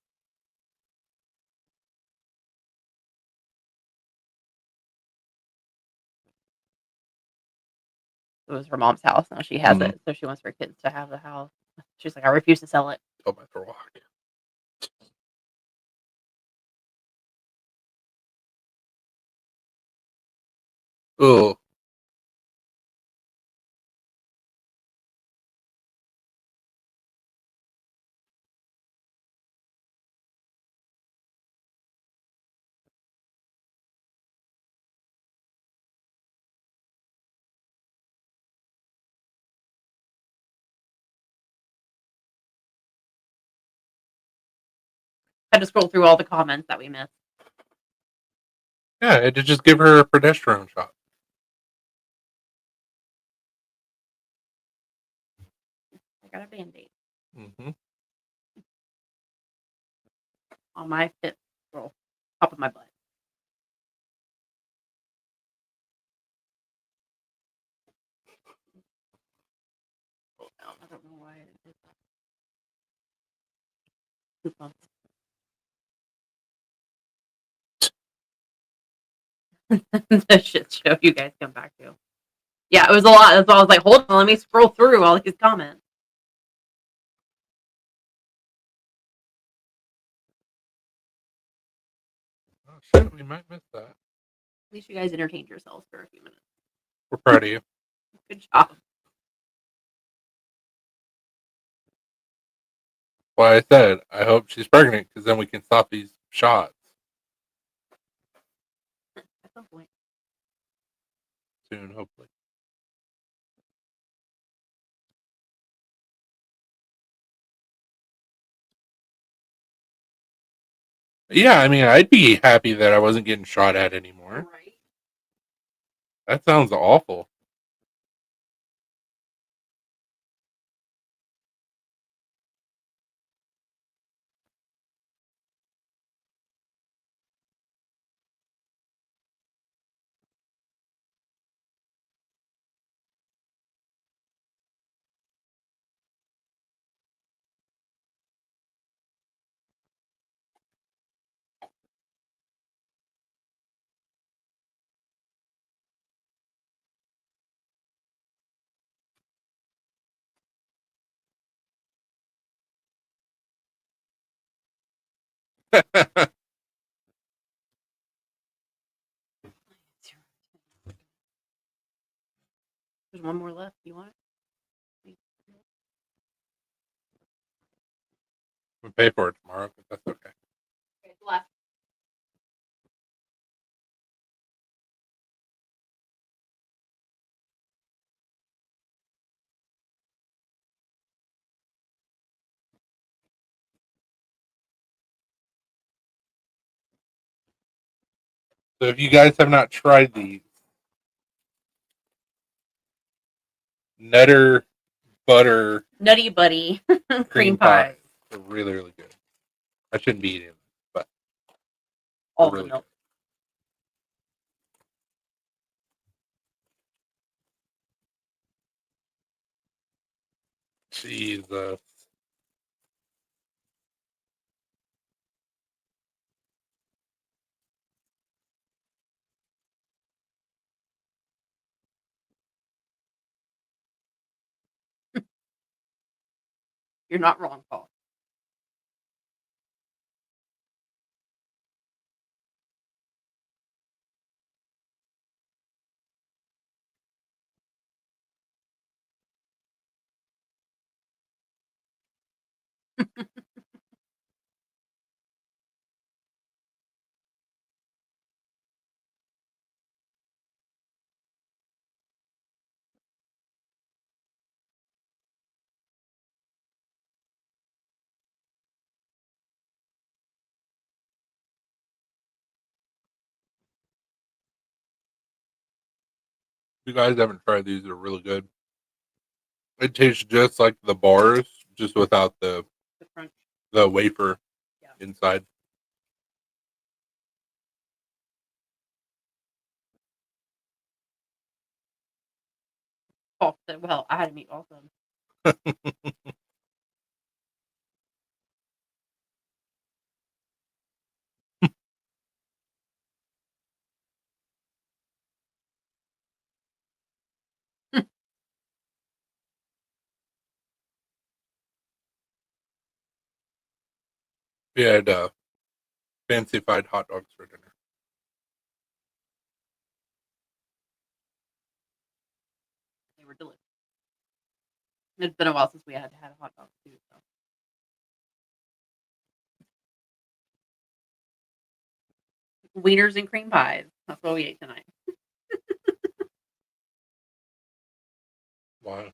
It was her mom's house. Now she has it, so she wants her kids to have the house. She's like, I refuse to sell it. Oh my for walk. Oh. I had to scroll through all the comments that we missed. Yeah, I had to just give her a progesterone shot. I got a band-aid Mm-hmm. on my fifth scroll, top of my butt. I don't know why it did that. Coupons. The shit show you guys come back to. Yeah, it was a lot. That's why I was like, hold on, let me scroll through all these comments. Oh shit, we might miss that. At least you guys entertained yourselves for a few minutes. We're proud of you. Good job. Why I said I hope she's pregnant because then we can stop these shots At some point. soon, hopefully. Yeah, I mean, I'd be happy that I wasn't getting shot at anymore. Right. That sounds awful. There's one more left. You want it? We'll pay for it tomorrow, but that's okay. Okay, it's left. So if you guys have not tried these Nutter butter Nutty Buddy cream pies, pie. they're really, really good. I shouldn't be eating them, but All they're the really milk. good. Jesus. You're not wrong, Paul. If you guys haven't tried these, they're really good. It tastes just like the bars, just without The crunch. the wafer Yeah. inside. Oh, well, I had to meet all of them. We had fancified hot dogs for dinner. They were delicious. It's been a while since we had a hot dog too. So. Wieners and cream pies. That's what we ate tonight. Wow.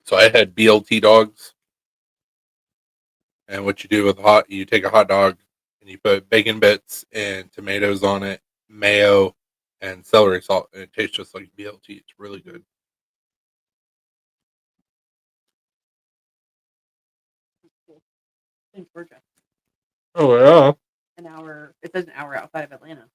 So I had BLT dogs, and what you do with you take a hot dog and you put bacon bits and tomatoes on it, mayo, and celery salt, and it tastes just like BLT. It's really good. In Georgia. Oh yeah. An hour. It says an hour outside of Atlanta.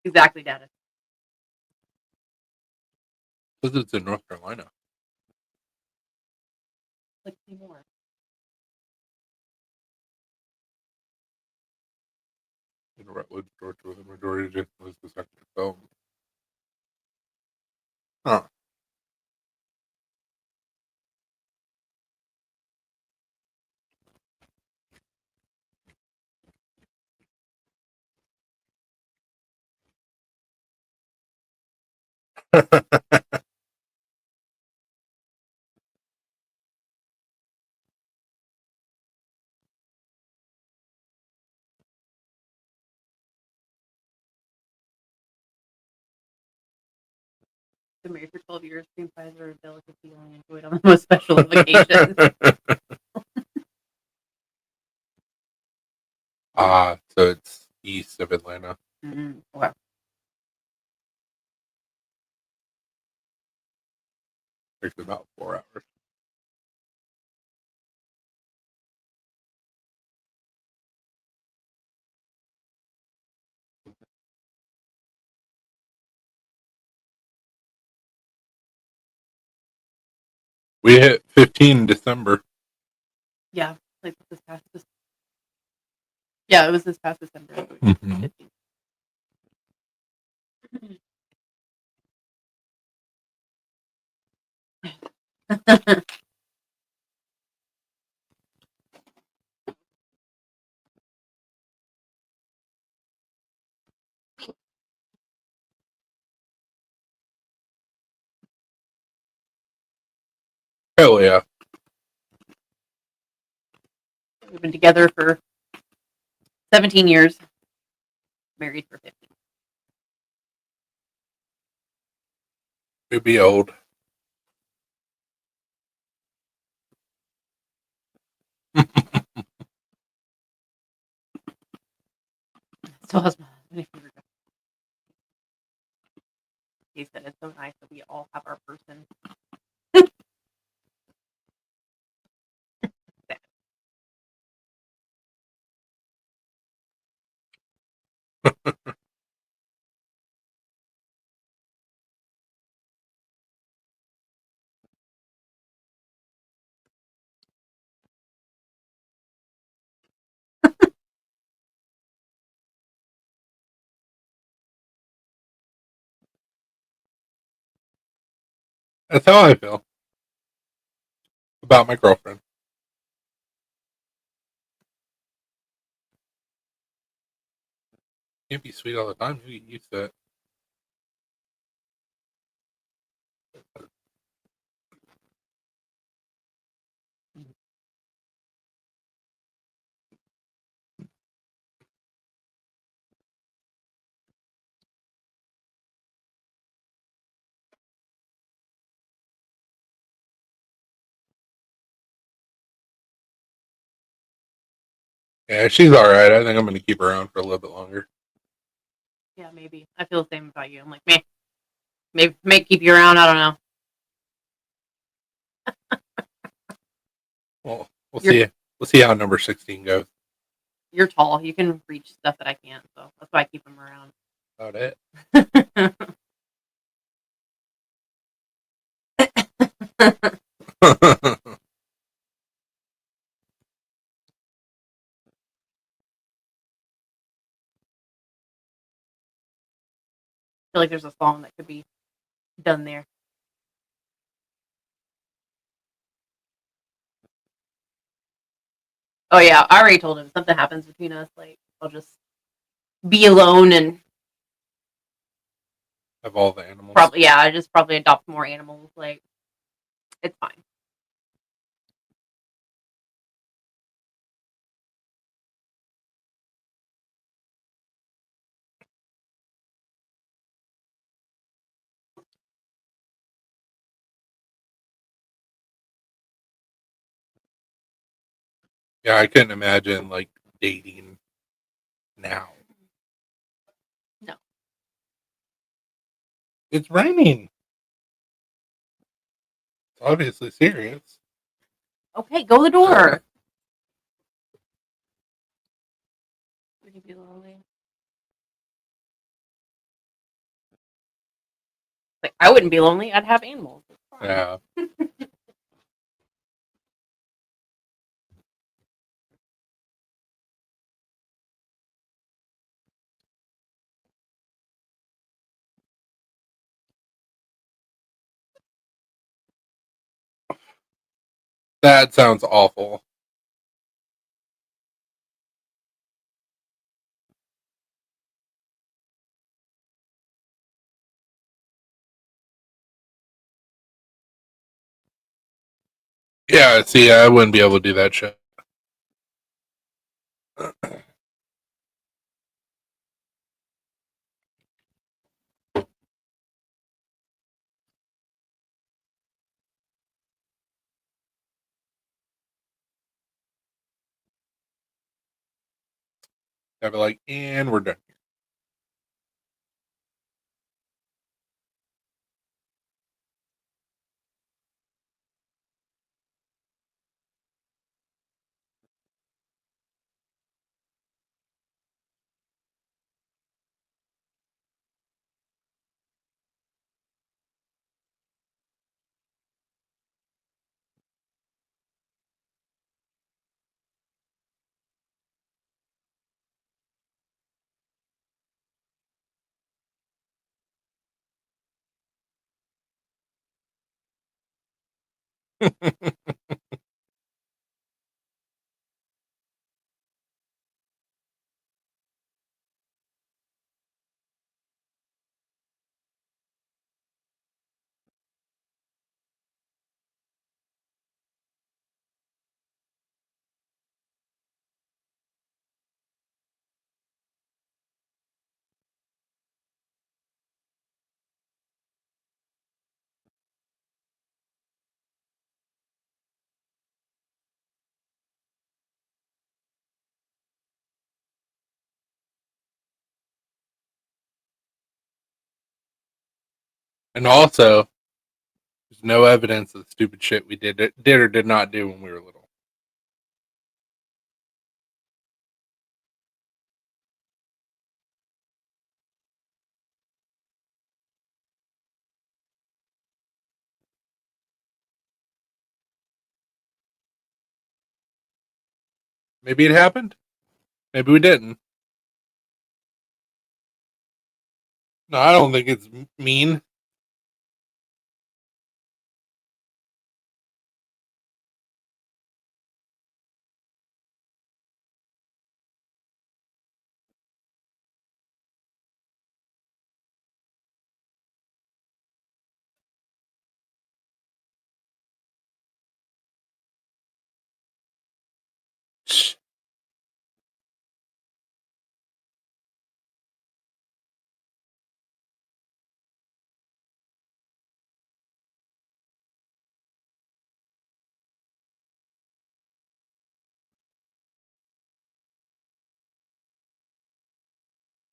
Exactly, Data. This is in North Carolina. Let's see more. In Rutledge, Georgia, where the majority of was the second film. Huh. Been married for 12 years. Cream pies are a delicacy only enjoyed on the most special occasions. So it's east of Atlanta. Mm-hmm. Wow. Takes about 4 hours. We hit 15 in December. Yeah, like this past. Yeah, it was this past December. Mhm. Hell yeah. We've been together for 17 years, married for 15. We'd be old. Still has And if you were just- he said it's so nice that we all have our person. That's how I feel about my girlfriend. Can't be sweet all the time. You get used to it. Yeah, she's all right. I think I'm going to keep her around for a little bit longer. Yeah, maybe. I feel the same about you. I'm like, man, maybe may keep you around. I don't know. Well, we'll You're- see. We'll see how number 16 goes. You're tall. You can reach stuff that I can't, so that's why I keep him around. About it. I feel like there's a song that could be done there. Oh yeah, I already told him if something happens between us, like I'll just be alone and Of all the animals. I just probably adopt more animals. Like it's fine. Yeah, I couldn't imagine like dating now. No. It's raining. It's obviously serious. Okay, go the door. Would you be lonely? Like I wouldn't be lonely. I'd have animals. It's fine. Yeah. That sounds awful. Yeah, see, I wouldn't be able to do that shit. I'd be like, and we're done. And also, there's no evidence of the stupid shit we did or did not do when we were little. Maybe it happened. Maybe we didn't. No, I don't think it's mean.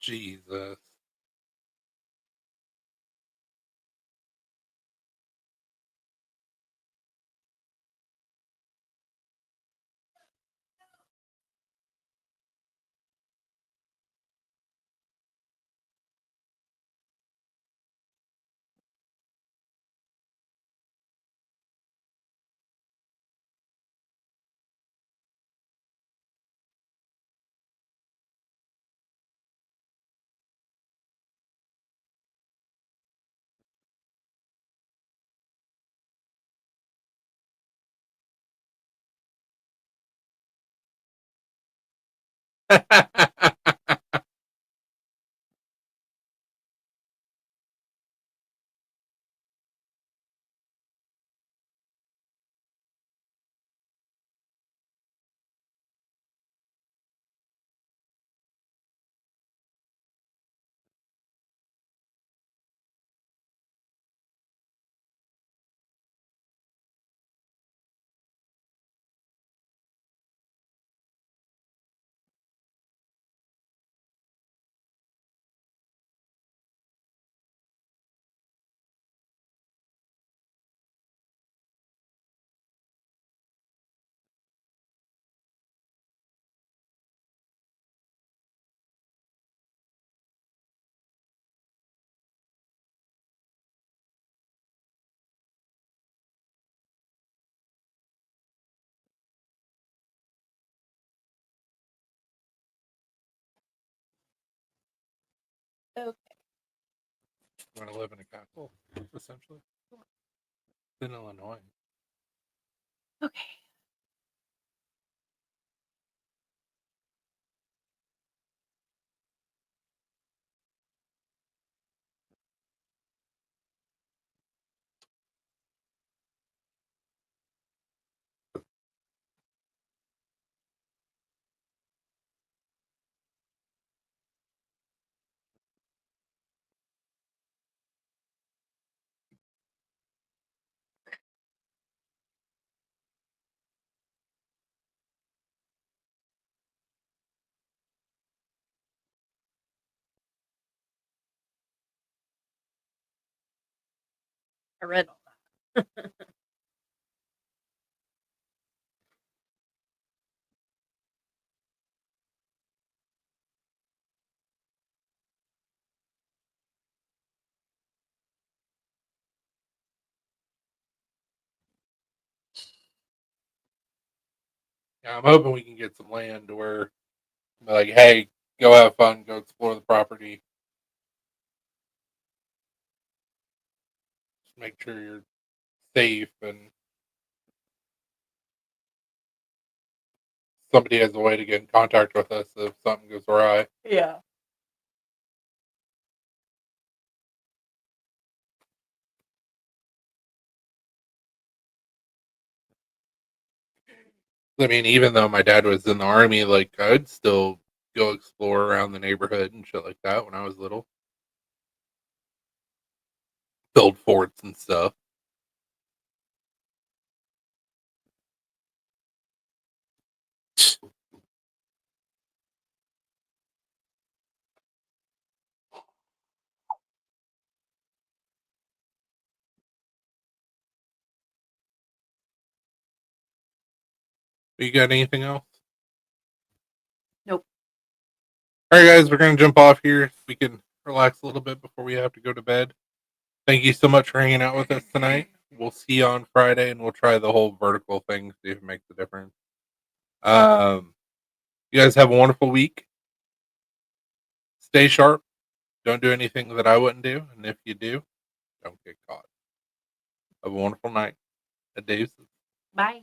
Jesus. Okay. You want to live in a castle, essentially? In Illinois. Okay. I read all that. Yeah, I'm hoping we can get some land to where, like, hey, go have fun, go explore the property. Just make sure you're safe and somebody has a way to get in contact with us if something goes awry. Yeah. I mean, even though my dad was in the army, like, I'd still go explore around the neighborhood and shit like that when I was little. Build forts and stuff. You got anything else? Nope. All right, guys, we're going to jump off here so we can relax a little bit before we have to go to bed. Thank you so much for hanging out with us tonight. We'll see you on Friday, and we'll try the whole vertical thing, see if it makes a difference. You guys have a wonderful week. Stay sharp. Don't do anything that I wouldn't do, and if you do, don't get caught. Have a wonderful night. At Dave's. Bye.